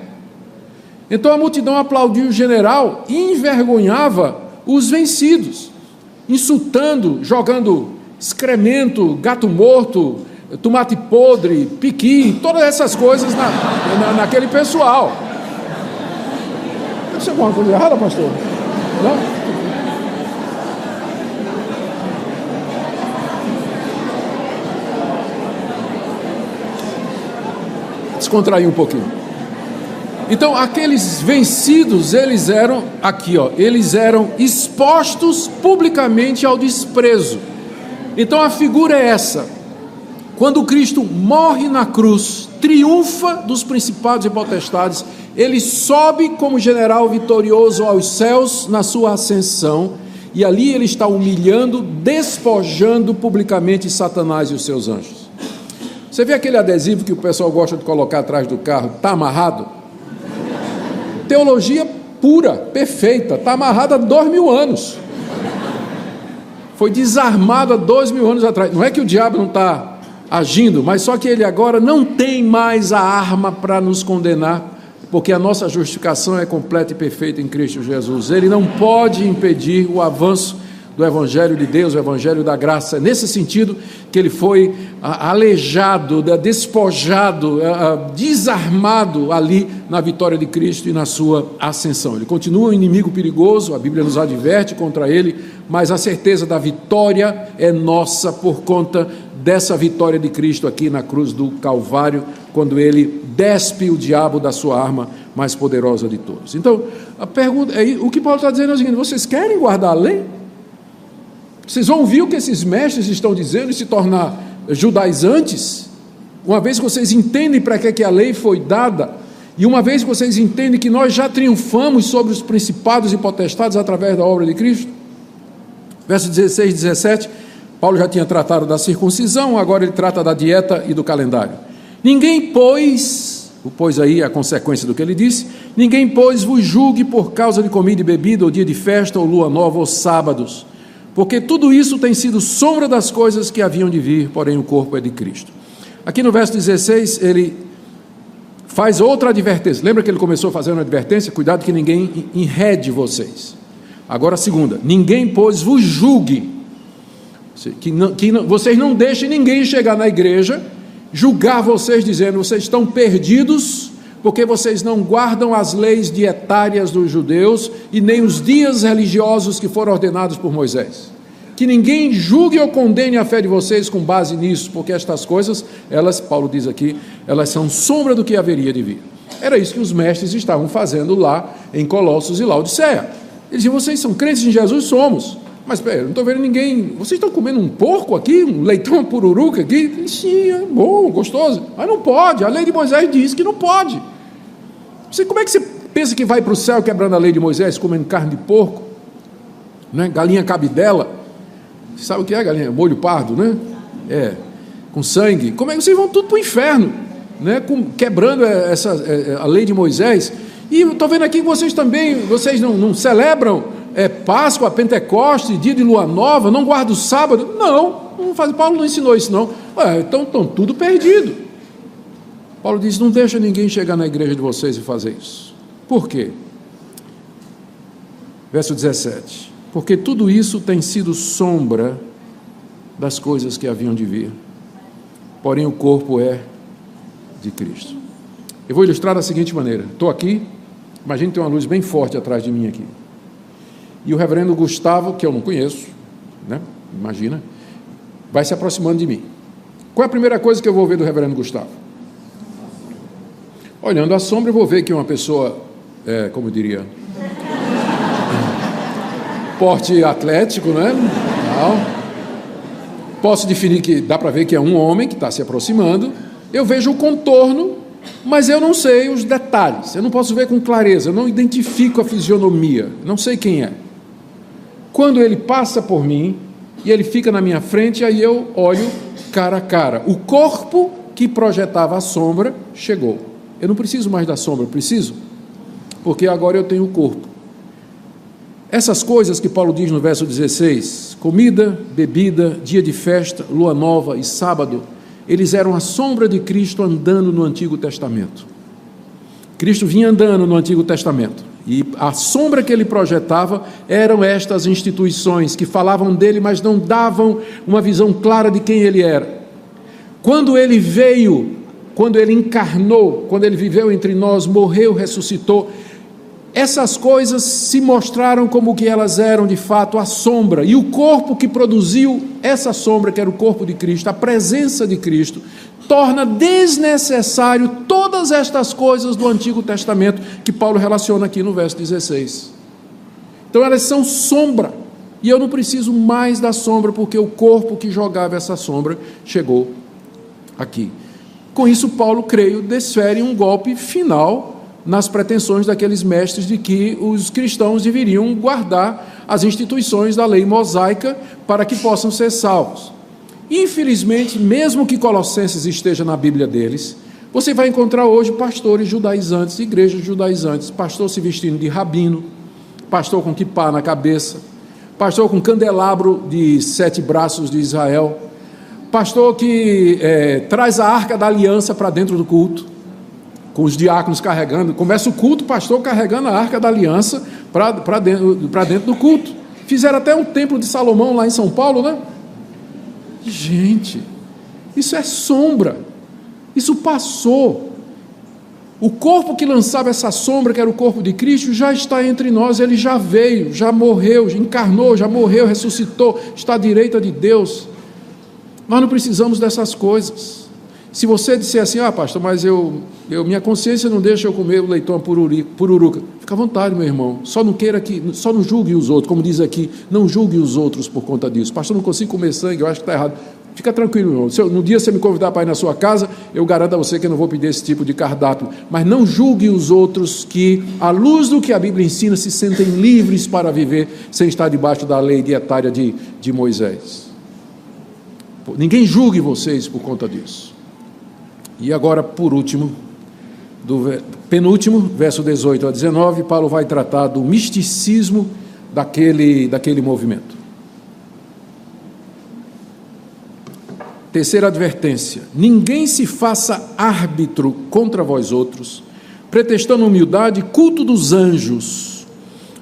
Então a multidão aplaudia o general e envergonhava os vencidos, insultando, jogando excremento, gato morto, tomate podre, piqui, todas essas coisas naquele pessoal. Deve ser alguma coisa errada, pastor? Não? Descontrair um pouquinho. Então, aqueles vencidos, eles eram expostos publicamente ao desprezo. Então, a figura é essa: Quando Cristo morre na cruz, triunfa dos principados e potestades, ele sobe como general vitorioso aos céus na sua ascensão, e ali ele está humilhando, despojando publicamente Satanás e os seus anjos. Você vê aquele adesivo que o pessoal gosta de colocar atrás do carro, está amarrado? Teologia pura, perfeita, está amarrado há 2000 anos. Foi desarmado há 2000 anos atrás. Não é que o diabo não está agindo, mas só que ele agora não tem mais a arma para nos condenar, porque a nossa justificação é completa e perfeita em Cristo Jesus. Ele não pode impedir o avanço do Evangelho de Deus, o Evangelho da graça. É nesse sentido que ele foi aleijado, despojado, desarmado ali na vitória de Cristo e na sua ascensão. Ele continua um inimigo perigoso, a Bíblia nos adverte contra ele, mas a certeza da vitória é nossa por conta dessa vitória de Cristo aqui na cruz do Calvário, quando ele despe o diabo da sua arma mais poderosa de todos. Então, a pergunta é, o que Paulo está dizendo é o seguinte: vocês querem guardar a lei? Vocês vão ouvir o que esses mestres estão dizendo e se tornar judaizantes? Uma vez que vocês entendem para que a lei foi dada, e uma vez que vocês entendem que nós já triunfamos sobre os principados e potestades através da obra de Cristo? Versos 16 e 17, Paulo já tinha tratado da circuncisão, agora ele trata da dieta e do calendário. Ninguém, pois aí a consequência do que ele disse, ninguém, pois, vos julgue por causa de comida e bebida, ou dia de festa, ou lua nova, ou sábados, porque tudo isso tem sido sombra das coisas que haviam de vir, porém o corpo é de Cristo. Aqui no verso 16, ele faz outra advertência. Lembra que ele começou fazendo uma advertência? Cuidado que ninguém enrede vocês. Agora a segunda: ninguém, pois, vos julgue, vocês não deixem ninguém chegar na igreja, julgar vocês, dizendo: vocês estão perdidos, porque vocês não guardam as leis dietárias dos judeus, e nem os dias religiosos que foram ordenados por Moisés. Que ninguém julgue ou condene a fé de vocês com base nisso, porque estas coisas, elas, Paulo diz aqui, elas são sombra do que haveria de vir. Era isso que os mestres estavam fazendo lá em Colossos e Laodiceia. Eles diziam: vocês são crentes em Jesus? Somos. Mas espera, não estou vendo ninguém. Vocês estão comendo um porco aqui, um leitão, uma pururuca aqui? Sim, é bom, gostoso, mas não pode. A lei de Moisés diz que não pode. Como é que você pensa que vai para o céu quebrando a lei de Moisés, comendo carne de porco, né? Galinha cabidela? Você sabe o que é galinha? Molho pardo, né? Com sangue. Como é que vocês vão tudo para o inferno, né? Quebrando a lei de Moisés? E estou vendo aqui que vocês também, vocês não celebram Páscoa, Pentecoste, dia de lua nova, não guardam o sábado? Não faz. Paulo não ensinou isso não. Então estão tudo perdido. Paulo diz: não deixa ninguém chegar na igreja de vocês e fazer isso. Por quê? Verso 17: porque tudo isso tem sido sombra das coisas que haviam de vir, porém o corpo é de Cristo. Eu vou ilustrar da seguinte maneira: estou aqui, imagine que tem uma luz bem forte atrás de mim aqui, e o reverendo Gustavo, que eu não conheço, né? Imagina, vai se aproximando de mim. Qual é a primeira coisa que eu vou ver do reverendo Gustavo? Olhando a sombra, eu vou ver que uma pessoa, como eu diria, porte atlético, né? Posso definir que dá para ver que é um homem que está se aproximando. Eu vejo o contorno, mas eu não sei os detalhes. Eu não posso ver com clareza, eu não identifico a fisionomia, não sei quem é. Quando ele passa por mim e ele fica na minha frente, aí eu olho cara a cara. O corpo que projetava a sombra chegou. Eu não preciso mais da sombra, preciso, porque agora eu tenho o corpo. Essas coisas que Paulo diz no verso 16, comida, bebida, dia de festa, lua nova e sábado, eles eram a sombra de Cristo andando no Antigo Testamento. Cristo vinha andando no Antigo Testamento, e a sombra que ele projetava eram estas instituições que falavam dele, mas não davam uma visão clara de quem ele era. Quando ele veio, quando ele encarnou, quando ele viveu entre nós, morreu, ressuscitou, essas coisas se mostraram como o que elas eram de fato, a sombra, e o corpo que produziu essa sombra, que era o corpo de Cristo, a presença de Cristo, torna desnecessário todas estas coisas do Antigo Testamento que Paulo relaciona aqui no verso 16. Então elas são sombra, e eu não preciso mais da sombra, porque o corpo que jogava essa sombra chegou. aqui. Com isso, Paulo, creio, desfere um golpe final nas pretensões daqueles mestres de que os cristãos deveriam guardar as instituições da lei mosaica para que possam ser salvos. Infelizmente, mesmo que Colossenses esteja na Bíblia deles, você vai encontrar hoje pastores judaizantes, igrejas judaizantes, pastor se vestindo de rabino, pastor com quipá na cabeça, pastor com candelabro de 7 braços de Israel, pastor que traz a arca da aliança para dentro do culto, com os diáconos carregando, começa o culto, o pastor carregando a arca da aliança para dentro do culto. Fizeram até um templo de Salomão lá em São Paulo, né? Gente, isso é sombra, isso passou. O corpo que lançava essa sombra, que era o corpo de Cristo, já está entre nós, ele já veio, já morreu, já encarnou, já morreu, ressuscitou, está à direita de Deus. Nós não precisamos dessas coisas. Se você disser assim, pastor, mas minha consciência não deixa eu comer o leitão pururuca, fica à vontade, meu irmão, só não julgue os outros, como diz aqui, não julgue os outros por conta disso. Pastor, não consigo comer sangue, eu acho que está errado. Fica tranquilo, irmão. No dia que você me convidar para ir na sua casa, eu garanto a você que eu não vou pedir esse tipo de cardápio, mas não julgue os outros que, à luz do que a Bíblia ensina, se sentem livres para viver sem estar debaixo da lei dietária de Moisés. Ninguém julgue vocês por conta disso. E agora, por último, penúltimo, verso 18 a 19, Paulo vai tratar do misticismo daquele movimento. Terceira advertência: ninguém se faça árbitro contra vós outros, pretextando humildade, culto dos anjos,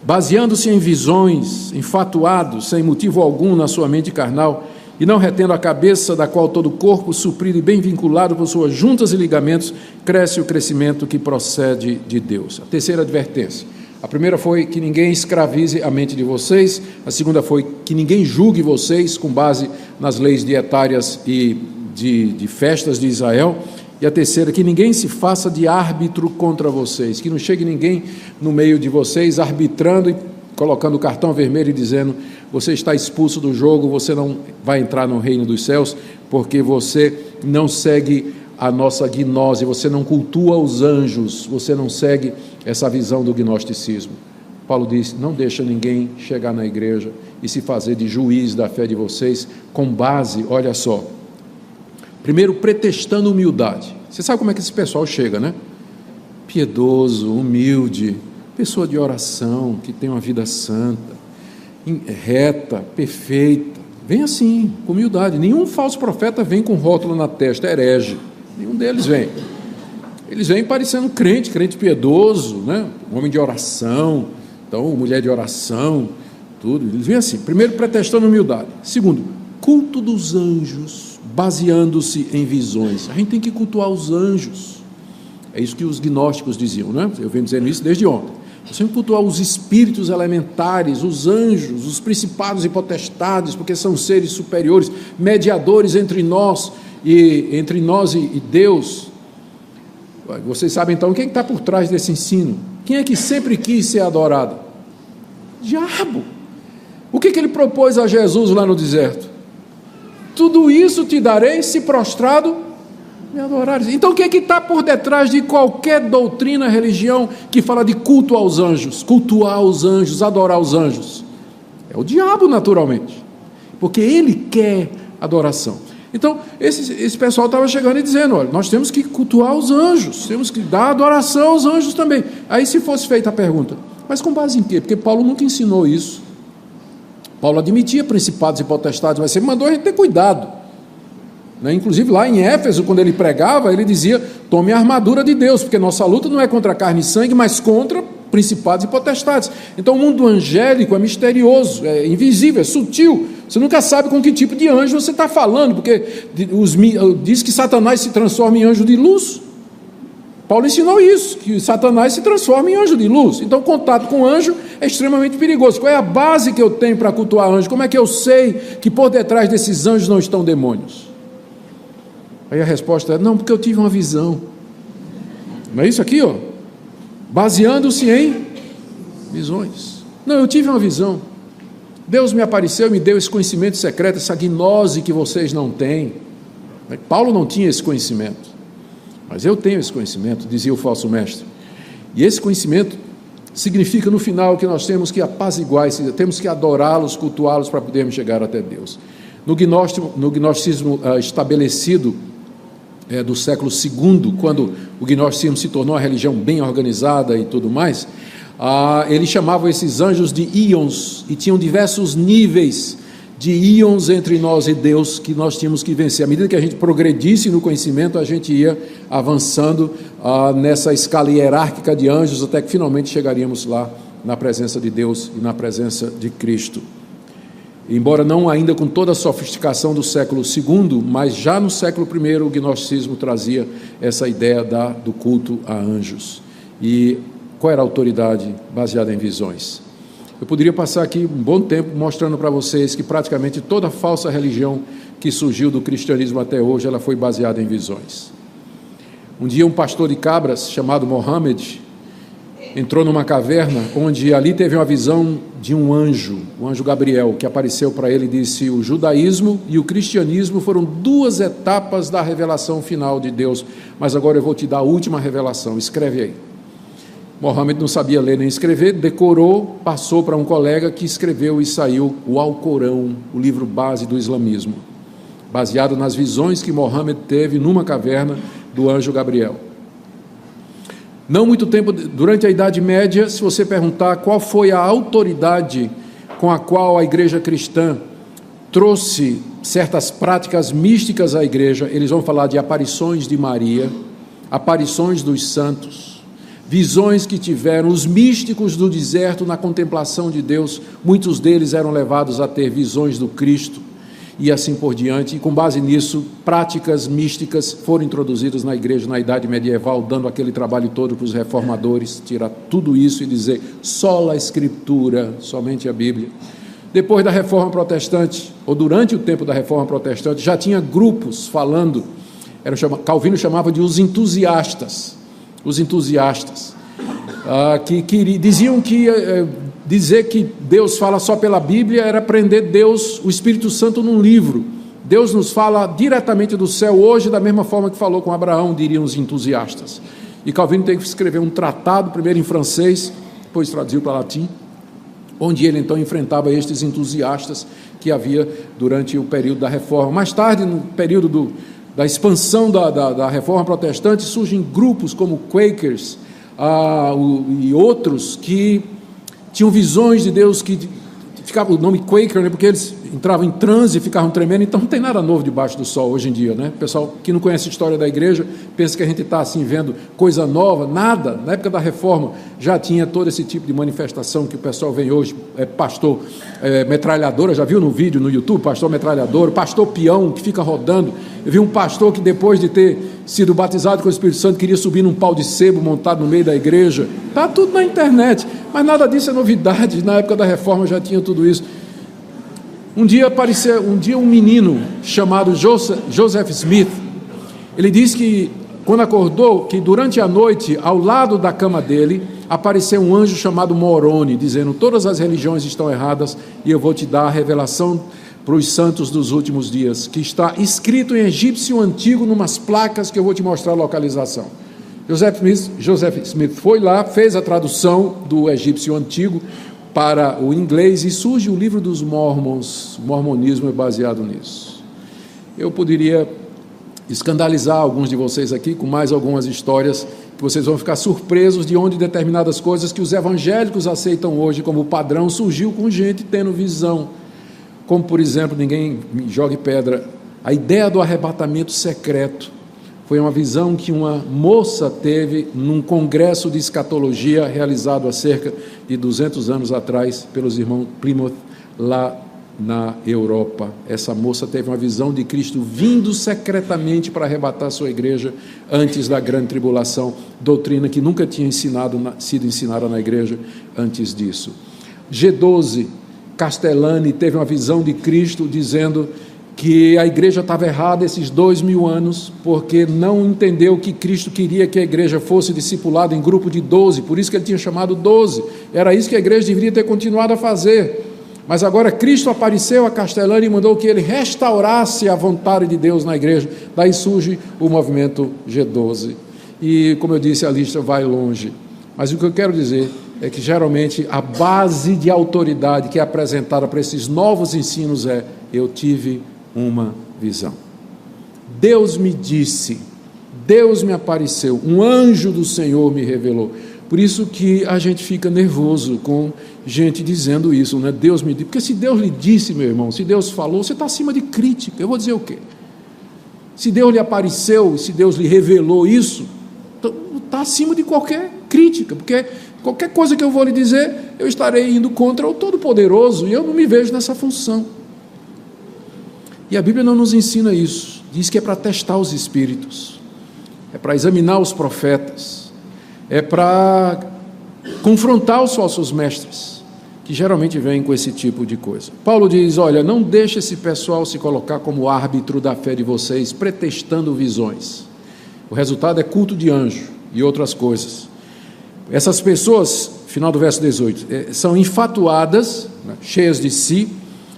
baseando-se em visões, enfatuado, sem motivo algum na sua mente carnal, e não retendo a cabeça, da qual todo o corpo, suprido e bem vinculado por suas juntas e ligamentos, cresce o crescimento que procede de Deus. A terceira advertência: a primeira foi que ninguém escravize a mente de vocês, a segunda foi que ninguém julgue vocês com base nas leis dietárias e de festas de Israel, e a terceira, que ninguém se faça de árbitro contra vocês, que não chegue ninguém no meio de vocês arbitrando e colocando o cartão vermelho e dizendo: você está expulso do jogo, você não vai entrar no reino dos céus, porque você não segue a nossa gnose, você não cultua os anjos, você não segue essa visão do gnosticismo. Paulo diz: não deixa ninguém chegar na igreja e se fazer de juiz da fé de vocês, com base, olha só, primeiro, pretextando humildade. Você sabe como é que esse pessoal chega, né? Piedoso, humilde, pessoa de oração, que tem uma vida santa, reta, perfeita, vem assim, com humildade. Nenhum falso profeta vem com rótulo na testa, herege, nenhum deles vem. Eles vêm parecendo crente piedoso, né? Homem de oração, então mulher de oração, tudo. Eles vêm assim, primeiro, pretextando humildade. Segundo, culto dos anjos, baseando-se em visões. A gente tem que cultuar os anjos. É isso que os gnósticos diziam, né? Eu venho dizendo isso desde ontem. Nós temos que cultuar os espíritos elementares, os anjos, os principados e potestades, porque são seres superiores, mediadores entre nós e Deus. Vocês sabem então quem está por trás desse ensino? Quem é que sempre quis ser adorado? O diabo. O que ele propôs a Jesus lá no deserto? Tudo isso te darei se prostrado me adorares. Então o que está por detrás de qualquer doutrina, religião que fala de culto aos anjos, cultuar os anjos, adorar os anjos? É o diabo, naturalmente, porque ele quer adoração. Então esse pessoal estava chegando e dizendo: olha, nós temos que cultuar os anjos, temos que dar adoração aos anjos também. Aí, se fosse feita a pergunta: mas com base em quê? Porque Paulo nunca ensinou isso. Paulo admitia principados e potestades, mas sempre mandou a gente ter cuidado, né? Inclusive lá em Éfeso, quando ele pregava, ele dizia: tome a armadura de Deus, porque nossa luta não é contra carne e sangue, mas contra principados e potestades. Então o mundo angélico é misterioso, é invisível, é sutil. Você nunca sabe com que tipo de anjo você está falando, porque diz que Satanás se transforma em anjo de luz. Paulo ensinou isso, que Satanás se transforma em anjo de luz. Então o contato com anjo é extremamente perigoso. Qual é a base que eu tenho para cultuar anjo? Como é que eu sei que por detrás desses anjos não estão demônios? Aí a resposta é: não, porque eu tive uma visão. Não é isso aqui, ó? Baseando-se em visões. Não, eu tive uma visão. Deus me apareceu e me deu esse conhecimento secreto, essa gnose que vocês não têm. Paulo não tinha esse conhecimento, mas eu tenho esse conhecimento, dizia o falso mestre. E esse conhecimento significa, no final, que nós temos que apaziguar, temos que adorá-los, cultuá-los para podermos chegar até Deus. No gnosticismo estabelecido do século II, quando o gnosticismo se tornou uma religião bem organizada e tudo mais, eles chamavam esses anjos de íons, e tinham diversos níveis de íons entre nós e Deus que nós tínhamos que vencer. À medida que a gente progredisse no conhecimento, a gente ia avançando nessa escala hierárquica de anjos, até que finalmente chegaríamos lá na presença de Deus e na presença de Cristo. Embora não ainda com toda a sofisticação do século II, mas já no século I o gnosticismo trazia essa ideia do culto a anjos. E qual era a autoridade baseada em visões? Eu poderia passar aqui um bom tempo mostrando para vocês que praticamente toda a falsa religião que surgiu do cristianismo até hoje, ela foi baseada em visões. Um dia um pastor de cabras chamado Mohammed entrou numa caverna onde ali teve uma visão de um anjo, o anjo Gabriel, que apareceu para ele e disse: o judaísmo e o cristianismo foram duas etapas da revelação final de Deus, mas agora eu vou te dar a última revelação, escreve aí. Mohammed não sabia ler nem escrever, decorou, passou para um colega que escreveu e saiu o Alcorão, o livro base do islamismo, baseado nas visões que Mohammed teve numa caverna do anjo Gabriel. Não muito tempo, durante a Idade Média, se você perguntar qual foi a autoridade com a qual a igreja cristã trouxe certas práticas místicas à igreja, eles vão falar de aparições de Maria, aparições dos santos, visões que tiveram os místicos do deserto na contemplação de Deus. Muitos deles eram levados a ter visões do Cristo e assim por diante, e com base nisso, práticas místicas foram introduzidas na igreja na Idade Medieval, dando aquele trabalho todo para os reformadores, tirar tudo isso e dizer sola Escritura, somente a Bíblia. Depois da Reforma Protestante, ou durante o tempo da Reforma Protestante, já tinha grupos falando, Calvino chamava de os entusiastas, que diziam que dizer que Deus fala só pela Bíblia era prender Deus, o Espírito Santo, num livro. Deus nos fala diretamente do céu hoje, da mesma forma que falou com Abraão, diriam os entusiastas. E Calvino teve que escrever um tratado, primeiro em francês, depois traduziu para latim, onde ele então enfrentava estes entusiastas que havia durante o período da Reforma. Mais tarde, no período da expansão da Reforma Protestante, surgem grupos como Quakers e outros que tinham visões de Deus, que ficava o nome Quaker, né, porque eles entravam em transe e ficavam tremendo. Então não tem nada novo debaixo do sol hoje em dia, né? O pessoal que não conhece a história da igreja pensa que a gente está assim vendo coisa nova. Nada. Na época da Reforma já tinha todo esse tipo de manifestação que o pessoal vem hoje, pastor metralhadora, já viu no vídeo no YouTube, pastor metralhadora, pastor peão que fica rodando. Eu vi um pastor que depois de ter sido batizado com o Espírito Santo queria subir num pau de sebo montado no meio da igreja. Está tudo na internet, mas nada disso é novidade. Na época da Reforma já tinha tudo isso. Um dia um menino chamado Joseph Smith, ele diz que quando acordou, que durante a noite, ao lado da cama dele, apareceu um anjo chamado Moroni, dizendo: todas as religiões estão erradas e eu vou te dar a revelação para os santos dos últimos dias, que está escrito em egípcio antigo, numas placas que eu vou te mostrar a localização. Joseph Smith foi lá, fez a tradução do egípcio antigo para o inglês e surge o livro dos Mormons. O mormonismo é baseado nisso. Eu poderia escandalizar alguns de vocês aqui com mais algumas histórias que vocês vão ficar surpresos de onde determinadas coisas que os evangélicos aceitam hoje como padrão surgiu com gente tendo visão. Como, por exemplo, ninguém me jogue pedra, a ideia do arrebatamento secreto foi uma visão que uma moça teve num congresso de escatologia realizado há cerca de 200 anos atrás pelos irmãos Plymouth, lá na Europa. Essa moça teve uma visão de Cristo vindo secretamente para arrebatar sua igreja antes da grande tribulação, doutrina que nunca tinha sido ensinada na igreja antes disso. G12 Castellani teve uma visão de Cristo dizendo que a igreja estava errada esses 2000 anos, porque não entendeu que Cristo queria que a igreja fosse discipulada em grupo de 12, por isso que ele tinha chamado 12, era isso que a igreja deveria ter continuado a fazer, Mas agora Cristo apareceu a Castellani e mandou que ele restaurasse a vontade de Deus na igreja. Daí surge o movimento G12. E, como eu disse, a lista vai longe. Mas o que eu quero dizer é que, geralmente, a base de autoridade que é apresentada para esses novos ensinos é: eu tive uma visão. Deus me disse, Deus me apareceu, um anjo do Senhor me revelou. Por isso que a gente fica nervoso com gente dizendo isso, né? Deus me disse. Porque se Deus lhe disse, meu irmão, se Deus falou, você está acima de crítica. Eu vou dizer o quê? Se Deus lhe apareceu, se Deus lhe revelou isso, está acima de qualquer crítica, porque qualquer coisa que eu vou lhe dizer, eu estarei indo contra o Todo-Poderoso, e eu não me vejo nessa função. E a Bíblia não nos ensina isso. Diz que é para testar os espíritos, é para examinar os profetas, é para confrontar os falsos mestres, que geralmente vêm com esse tipo de coisa. Paulo diz: olha, não deixe esse pessoal se colocar como árbitro da fé de vocês, pretextando visões. O resultado é culto de anjo e outras coisas. Essas pessoas, final do verso 18, são enfatuadas, né, cheias de si,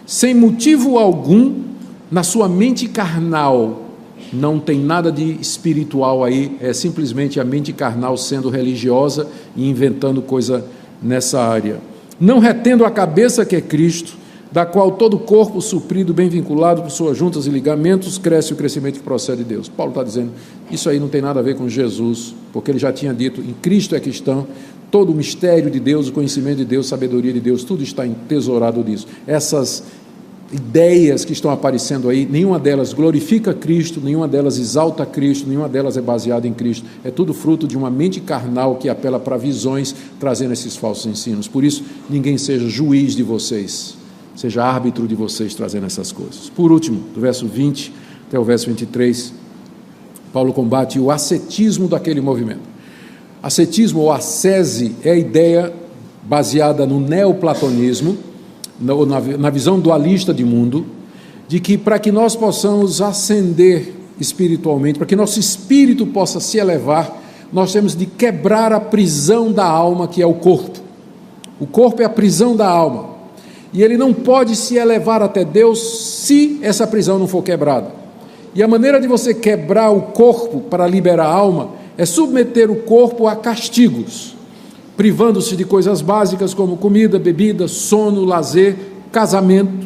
sem motivo algum, na sua mente carnal. Não tem nada de espiritual aí, é simplesmente a mente carnal sendo religiosa e inventando coisa nessa área. Não retendo a cabeça, que é Cristo, da qual todo o corpo suprido, bem vinculado por suas juntas e ligamentos, cresce o crescimento que procede de Deus. Paulo está dizendo, isso aí não tem nada a ver com Jesus, porque ele já tinha dito, em Cristo é que estão todo o mistério de Deus, o conhecimento de Deus, a sabedoria de Deus, tudo está entesourado nisso. Essas ideias que estão aparecendo aí, nenhuma delas glorifica Cristo, nenhuma delas exalta Cristo, nenhuma delas é baseada em Cristo. É tudo fruto de uma mente carnal que apela para visões, trazendo esses falsos ensinos. Por isso, ninguém seja juiz de vocês, seja árbitro de vocês, trazendo essas coisas. Por último, do verso 20 até o verso 23, Paulo combate o ascetismo daquele movimento. Ascetismo ou ascese é a ideia baseada no neoplatonismo, na visão dualista de mundo, de que para que nós possamos ascender espiritualmente, para que nosso espírito possa se elevar, nós temos de quebrar a prisão da alma, que é o corpo. O corpo é a prisão da alma, e ele não pode se elevar até Deus se essa prisão não for quebrada. E a maneira de você quebrar o corpo para liberar a alma é submeter o corpo a castigos, privando-se de coisas básicas como comida, bebida, sono, lazer, casamento.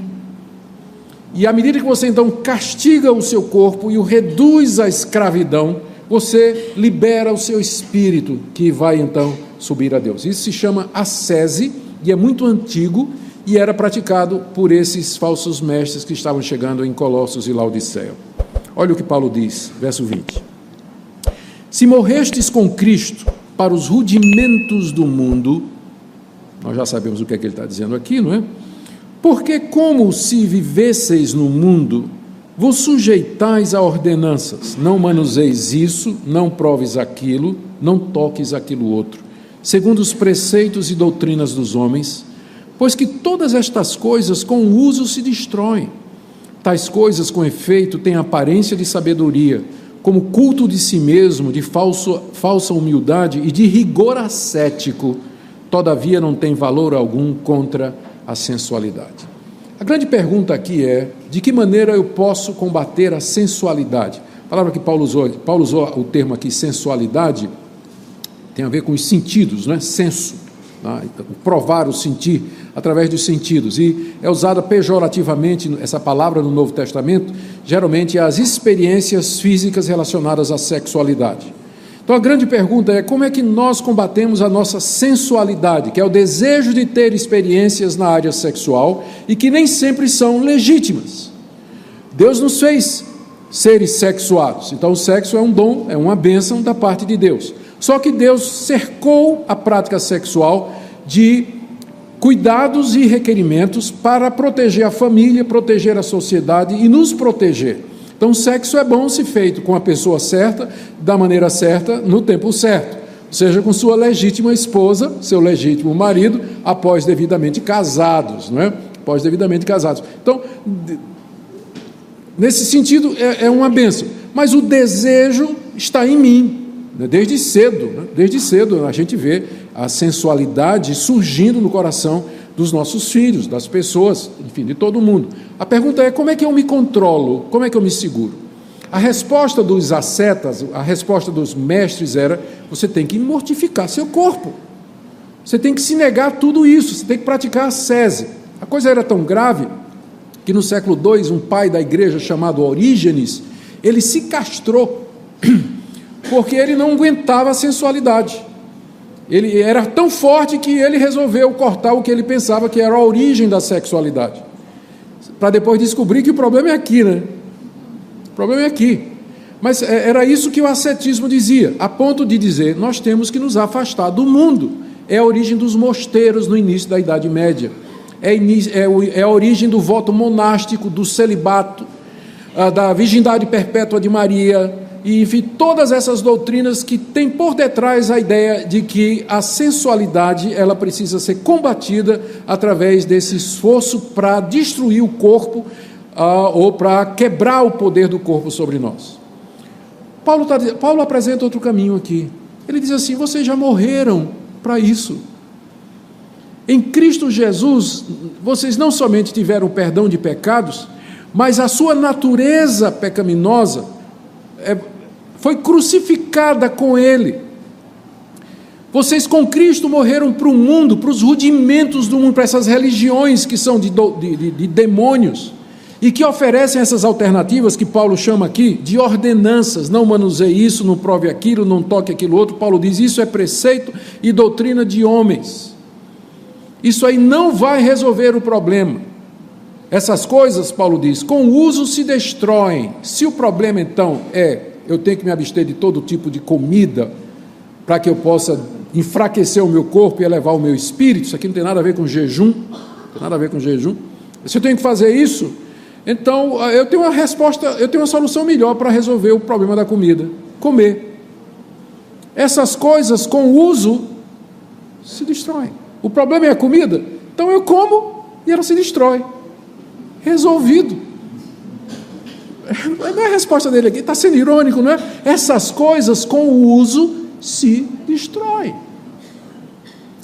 E à medida que você então castiga o seu corpo e o reduz à escravidão, você libera o seu espírito, que vai então subir a Deus. Isso se chama ascese e é muito antigo e era praticado por esses falsos mestres que estavam chegando em Colossos e Laodiceia. Olha o que Paulo diz, verso 20. Se morrestes com Cristo para os rudimentos do mundo, nós já sabemos o que é que ele está dizendo aqui, não é? Porque como se vivesseis no mundo, vos sujeitais a ordenanças, não manuseis isso, não proves aquilo, não toques aquilo outro, segundo os preceitos e doutrinas dos homens, pois que todas estas coisas com o uso se destroem. Tais coisas, com efeito, têm aparência de sabedoria, como culto de si mesmo, de falsa humildade e de rigor ascético, todavia não tem valor algum contra a sensualidade. A grande pergunta aqui é, de que maneira eu posso combater a sensualidade? A palavra que Paulo usou o termo aqui, sensualidade, tem a ver com os sentidos, não é? Senso, né? Provar o sentir através dos sentidos, e é usada pejorativamente essa palavra no Novo Testamento, geralmente as experiências físicas relacionadas à sexualidade. Então a grande pergunta é, como é que nós combatemos a nossa sensualidade, que é o desejo de ter experiências na área sexual e que nem sempre são legítimas. Deus nos fez seres sexuados, então o sexo é um dom, é uma bênção da parte de Deus. Só que Deus cercou a prática sexual de cuidados e requerimentos para proteger a família, proteger a sociedade e nos proteger. Então, o sexo é bom se feito com a pessoa certa, da maneira certa, no tempo certo. Seja com sua legítima esposa, seu legítimo marido, após devidamente casados, não é? Após devidamente casados. Então, nesse sentido, é uma bênção. Mas o desejo está em mim, né? Desde cedo a gente vê a sensualidade surgindo no coração dos nossos filhos, das pessoas, enfim, de todo mundo. A pergunta é: como é que eu me controlo? Como é que eu me seguro? A resposta dos ascetas, a resposta dos mestres era: você tem que mortificar seu corpo. Você tem que se negar tudo isso, você tem que praticar a ascese. A coisa era tão grave que no século II, um pai da igreja chamado Orígenes, ele se castrou, porque ele não aguentava a sensualidade. Ele era tão forte que ele resolveu cortar o que ele pensava que era a origem da sexualidade, para depois descobrir que o problema é aqui, né? O problema é aqui. Mas era isso que o ascetismo dizia, a ponto de dizer: nós temos que nos afastar do mundo. É a origem dos mosteiros no início da Idade Média, é a origem do voto monástico, do celibato, da virgindade perpétua de Maria, e enfim, todas essas doutrinas que têm por detrás a ideia de que a sensualidade ela precisa ser combatida através desse esforço para destruir o corpo, ou para quebrar o poder do corpo sobre nós. Paulo apresenta outro caminho aqui. Ele diz assim: vocês já morreram para isso. Em Cristo Jesus, vocês não somente tiveram perdão de pecados, mas a sua natureza pecaminosa foi crucificada com Ele. Vocês com Cristo morreram para o mundo, para os rudimentos do mundo, para essas religiões que são de demônios, e que oferecem essas alternativas que Paulo chama aqui de ordenanças: não manuseie isso, não prove aquilo, não toque aquilo outro. Paulo diz: isso é preceito e doutrina de homens. Isso aí não vai resolver o problema. Essas coisas, Paulo diz, com o uso se destroem. Se o problema então eu tenho que me abster de todo tipo de comida para que eu possa enfraquecer o meu corpo e elevar o meu espírito, isso aqui não tem nada a ver com jejum, Se eu tenho que fazer isso, então eu tenho uma resposta, eu tenho uma solução melhor para resolver o problema da comida: comer. Essas coisas com o uso se destroem. O problema é a comida, então eu como e ela se destrói. Resolvido. Não é a resposta dele aqui, está sendo irônico, não é? Essas coisas com o uso se destroem.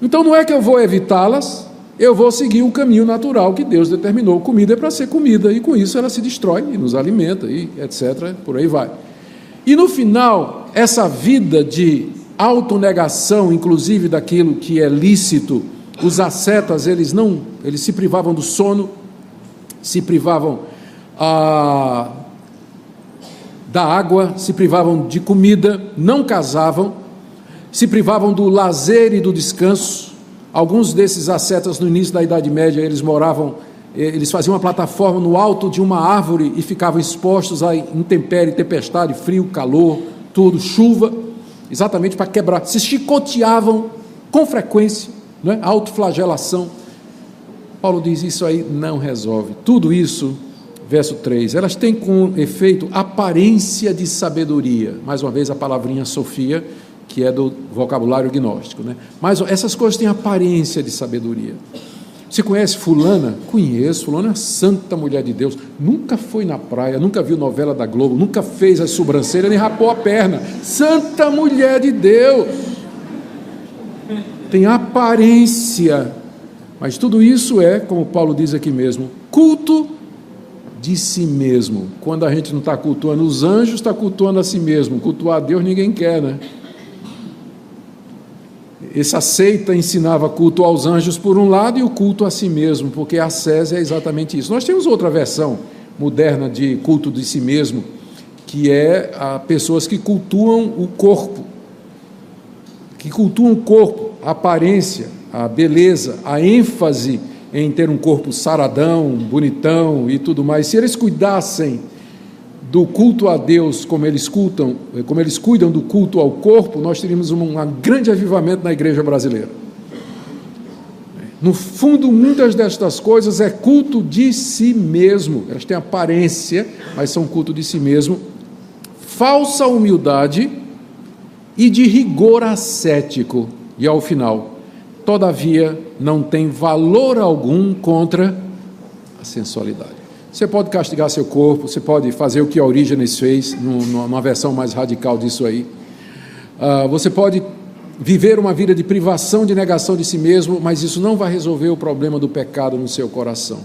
Então não é que eu vou evitá-las, eu vou seguir o caminho natural que Deus determinou. Comida é para ser comida, e com isso ela se destrói e nos alimenta, e etc., por aí vai. E no final, essa vida de autonegação, inclusive daquilo que é lícito, os ascetas, eles se privavam do sono, se privavam da água, se privavam de comida, não casavam, se privavam do lazer e do descanso. Alguns desses ascetas, no início da Idade Média, eles faziam uma plataforma no alto de uma árvore e ficavam expostos a intempérie, tempestade, frio, calor, tudo, chuva, exatamente para quebrar. Se chicoteavam com frequência, não é? Autoflagelação. Paulo diz: isso aí não resolve. Tudo isso, verso 3, elas têm com efeito aparência de sabedoria. Mais uma vez a palavrinha Sofia, que é do vocabulário gnóstico, né? Mas essas coisas têm aparência de sabedoria. Você conhece fulana? Conheço. Fulana é uma santa mulher de Deus, nunca foi na praia, nunca viu novela da Globo, nunca fez as sobrancelhas, nem rapou a perna. Santa mulher de Deus. Tem aparência, mas tudo isso é, como Paulo diz aqui mesmo, culto de si mesmo. Quando a gente não está cultuando os anjos, está cultuando a si mesmo. Cultuar a Deus ninguém quer, né? Essa seita ensinava culto aos anjos por um lado e o culto a si mesmo, porque a ascese é exatamente isso. Nós temos outra versão moderna de culto de si mesmo, que é a pessoas que cultuam o corpo, a aparência, a beleza, a ênfase em ter um corpo saradão, bonitão e tudo mais. Se eles cuidassem do culto a Deus como eles cuidam do culto ao corpo, nós teríamos um grande avivamento na igreja brasileira. No fundo, muitas destas coisas é culto de si mesmo. Elas têm aparência, mas são culto de si mesmo. Falsa humildade e de rigor ascético. E ao final, todavia, não tem valor algum contra a sensualidade. Você pode castigar seu corpo, você pode fazer o que Orígenes fez, numa versão mais radical disso aí. Você pode viver uma vida de privação, de negação de si mesmo, mas isso não vai resolver o problema do pecado no seu coração.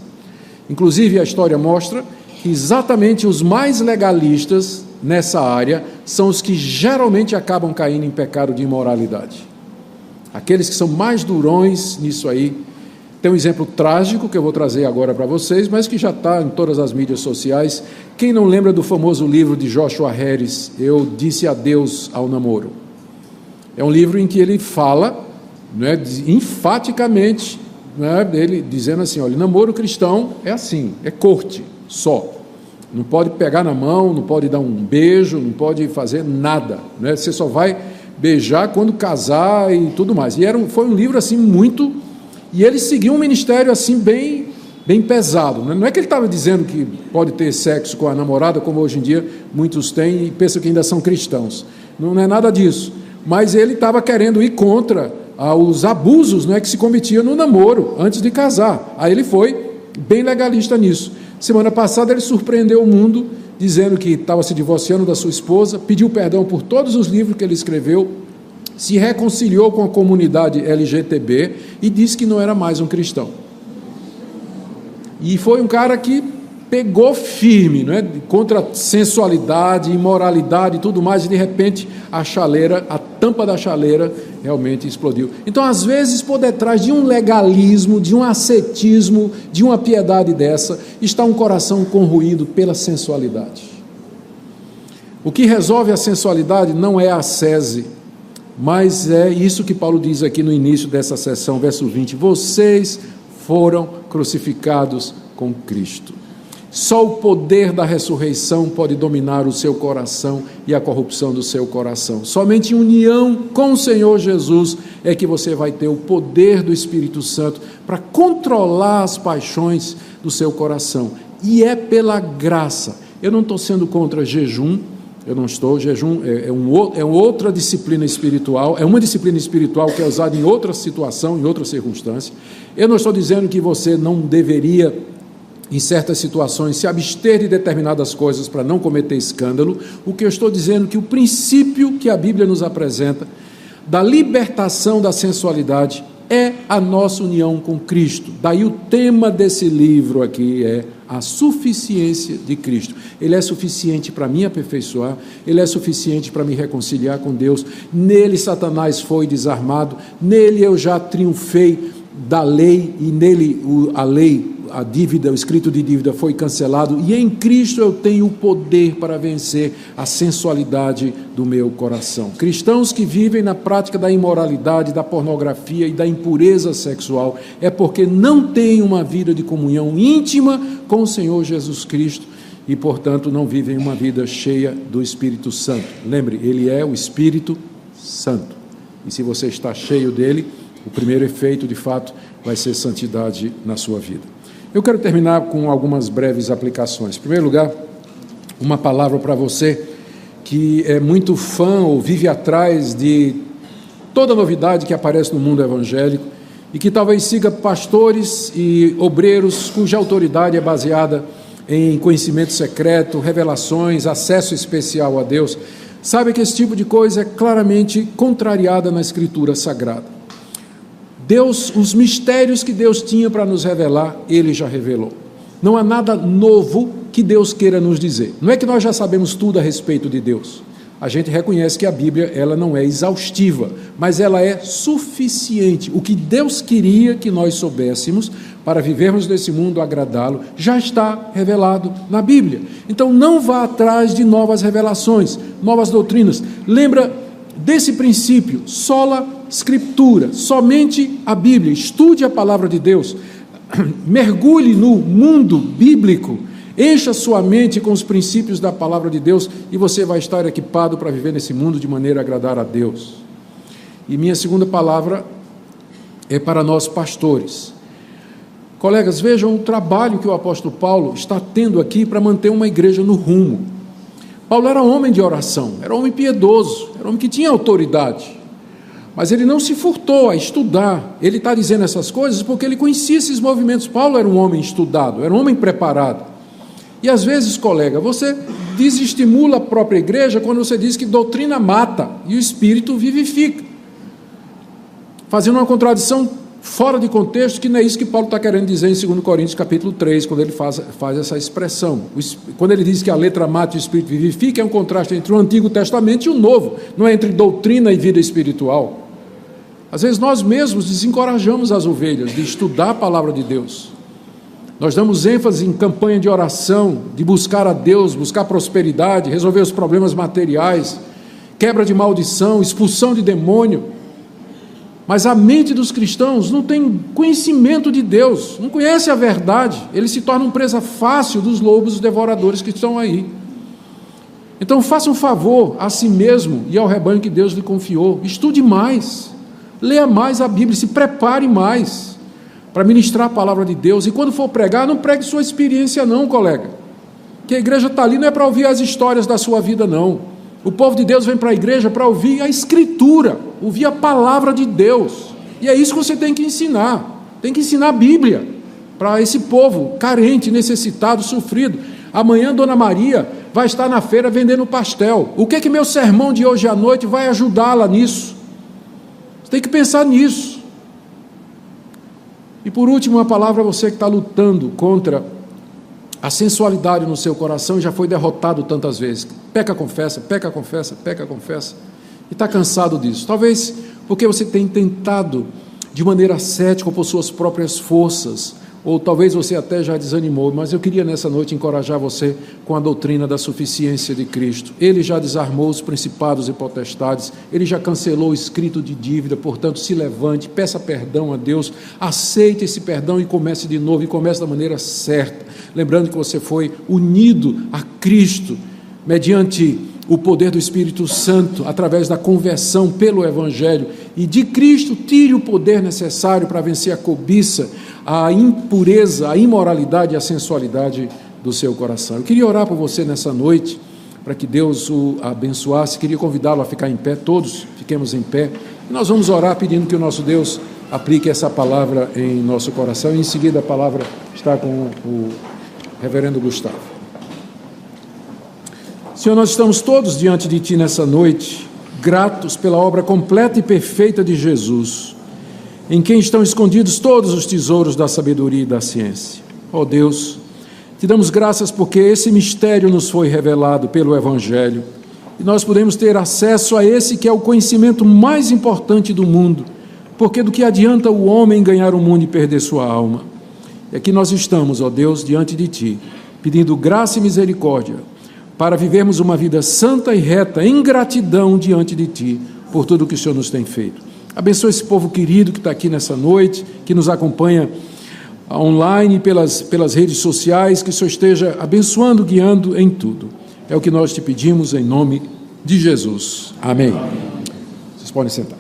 Inclusive, a história mostra que exatamente os mais legalistas nessa área são os que geralmente acabam caindo em pecado de imoralidade. Aqueles que são mais durões nisso aí. Tem um exemplo trágico que eu vou trazer agora para vocês, mas que já está em todas as mídias sociais. Quem não lembra do famoso livro de Joshua Harris, Eu Disse Adeus ao Namoro? É um livro em que ele fala, enfaticamente, ele dizendo assim, olha, namoro cristão é assim, é corte só. Não pode pegar na mão, não pode dar um beijo, não pode fazer nada. Você só vai beijar quando casar e tudo mais. E foi um livro assim muito... E ele seguiu um ministério assim bem pesado. Não é que ele estava dizendo que pode ter sexo com a namorada, como hoje em dia muitos têm e pensam que ainda são cristãos. Não é nada disso. Mas ele estava querendo ir contra os abusos que se cometiam no namoro, antes de casar. Aí ele foi bem legalista nisso. Semana passada ele surpreendeu o mundo, dizendo que estava se divorciando da sua esposa, pediu perdão por todos os livros que ele escreveu, se reconciliou com a comunidade LGTB e disse que não era mais um cristão. E foi um cara que pegou firme, contra a sensualidade, imoralidade e tudo mais, e de repente a tampa da chaleira realmente explodiu. Então, às vezes, por detrás de um legalismo, de um ascetismo, de uma piedade dessa, está um coração corroído pela sensualidade. O que resolve a sensualidade não é a ascese, mas é isso que Paulo diz aqui no início dessa sessão, verso 20, vocês foram crucificados com Cristo. Só o poder da ressurreição pode dominar o seu coração e a corrupção do seu coração. Somente em união com o Senhor Jesus é que você vai ter o poder do Espírito Santo para controlar as paixões do seu coração. E é pela graça. Eu não estou sendo contra jejum. Eu não estou, jejum é outra disciplina espiritual, é uma disciplina espiritual que é usada em outra situação, em outra circunstância. Eu não estou dizendo que você não deveria, em certas situações, se abster de determinadas coisas para não cometer escândalo. O que eu estou dizendo é que o princípio que a Bíblia nos apresenta da libertação da sensualidade é a nossa união com Cristo. Daí o tema desse livro aqui é a suficiência de Cristo. Ele é suficiente para me aperfeiçoar, ele é suficiente para me reconciliar com Deus. Nele Satanás foi desarmado, nele eu já triunfei da lei, e nele a lei, a dívida, o escrito de dívida foi cancelado, e em Cristo eu tenho o poder para vencer a sensualidade do meu coração. Cristãos que vivem na prática da imoralidade, da pornografia e da impureza sexual, é porque não têm uma vida de comunhão íntima com o Senhor Jesus Cristo e, portanto, não vivem uma vida cheia do Espírito Santo. Lembre, Ele é o Espírito Santo, e se você está cheio dele, o primeiro efeito, de fato, vai ser santidade na sua vida. Eu quero terminar com algumas breves aplicações. Em primeiro lugar, uma palavra para você que é muito fã ou vive atrás de toda novidade que aparece no mundo evangélico e que talvez siga pastores e obreiros cuja autoridade é baseada em conhecimento secreto, revelações, acesso especial a Deus. Sabe que esse tipo de coisa é claramente contrariada na Escritura Sagrada. Deus, os mistérios que Deus tinha para nos revelar, Ele já revelou. Não há nada novo que Deus queira nos dizer. Não é que nós já sabemos tudo a respeito de Deus. A gente reconhece que a Bíblia ela não é exaustiva, mas ela é suficiente. O que Deus queria que nós soubéssemos para vivermos nesse mundo, agradá-lo, já está revelado na Bíblia. Então não vá atrás de novas revelações, novas doutrinas. Lembra desse princípio, sola Escritura, somente a Bíblia. Estude a palavra de Deus, mergulhe no mundo bíblico, encha sua mente com os princípios da palavra de Deus e você vai estar equipado para viver nesse mundo de maneira a agradar a Deus. E minha segunda palavra é para nós pastores. Colegas, vejam o trabalho que o apóstolo Paulo está tendo aqui para manter uma igreja no rumo. Paulo era homem de oração, era homem piedoso, era homem que tinha autoridade. Mas ele não se furtou a estudar. Ele está dizendo essas coisas porque ele conhecia esses movimentos. Paulo era um homem estudado, era um homem preparado. E às vezes, colega, você desestimula a própria igreja quando você diz que doutrina mata e o Espírito vivifica. fazendo uma contradição fora de contexto, que não é isso que Paulo está querendo dizer em 2 Coríntios capítulo 3, quando ele faz essa expressão. Quando ele diz que a letra mata e o Espírito vivifica, é um contraste entre o Antigo Testamento e o Novo, não é entre doutrina e vida espiritual. Às vezes nós mesmos desencorajamos as ovelhas de estudar a palavra de Deus. Nós damos ênfase em campanha de oração, de buscar a Deus, buscar prosperidade, resolver os problemas materiais, quebra de maldição, expulsão de demônio. Mas a mente dos cristãos não tem conhecimento de Deus, não conhece a verdade, eles se tornam presa fácil dos lobos devoradores que estão aí. Então faça um favor a si mesmo e ao rebanho que Deus lhe confiou, estude mais, leia mais a Bíblia, se prepare mais para ministrar a palavra de Deus, e quando for pregar, não pregue sua experiência não, colega, que a igreja está ali não é para ouvir as histórias da sua vida não. O povo de Deus vem para a igreja para ouvir a Escritura, ouvir a palavra de Deus, e é isso que você tem que ensinar a Bíblia, para esse povo carente, necessitado, sofrido. Amanhã Dona Maria vai estar na feira vendendo pastel, o que é que meu sermão de hoje à noite vai ajudá-la nisso? Você tem que pensar nisso. E por último, uma palavra a você que está lutando contra a sensualidade no seu coração, já foi derrotado tantas vezes, peca, confessa, peca, confessa, peca, confessa, e está cansado disso, talvez porque você tem tentado de maneira cética ou por suas próprias forças, ou talvez você até já desanimou, mas eu queria nessa noite encorajar você com a doutrina da suficiência de Cristo. Ele já desarmou os principados e potestades, ele já cancelou o escrito de dívida, portanto se levante, peça perdão a Deus, aceite esse perdão e comece de novo, e comece da maneira certa, lembrando que você foi unido a Cristo, mediante o poder do Espírito Santo, através da conversão pelo Evangelho, e de Cristo tire o poder necessário para vencer a cobiça, a impureza, a imoralidade e a sensualidade do seu coração. Eu queria orar por você nessa noite, para que Deus o abençoasse. Queria convidá-lo a ficar em pé, todos fiquemos em pé, e nós vamos orar pedindo que o nosso Deus aplique essa palavra em nosso coração, e em seguida a palavra está com o reverendo Gustavo. Senhor, nós estamos todos diante de Ti nessa noite, gratos pela obra completa e perfeita de Jesus, em quem estão escondidos todos os tesouros da sabedoria e da ciência. Ó Deus, Te damos graças porque esse mistério nos foi revelado pelo Evangelho, e nós podemos ter acesso a esse que é o conhecimento mais importante do mundo, porque do que adianta o homem ganhar o mundo e perder sua alma? E aqui nós estamos, ó Deus, diante de Ti, pedindo graça e misericórdia, para vivermos uma vida santa e reta, em gratidão diante de Ti, por tudo que o Senhor nos tem feito. Abençoa esse povo querido que está aqui nessa noite, que nos acompanha online, pelas redes sociais, que o Senhor esteja abençoando, guiando em tudo. É o que nós te pedimos em nome de Jesus. Amém. Vocês podem sentar.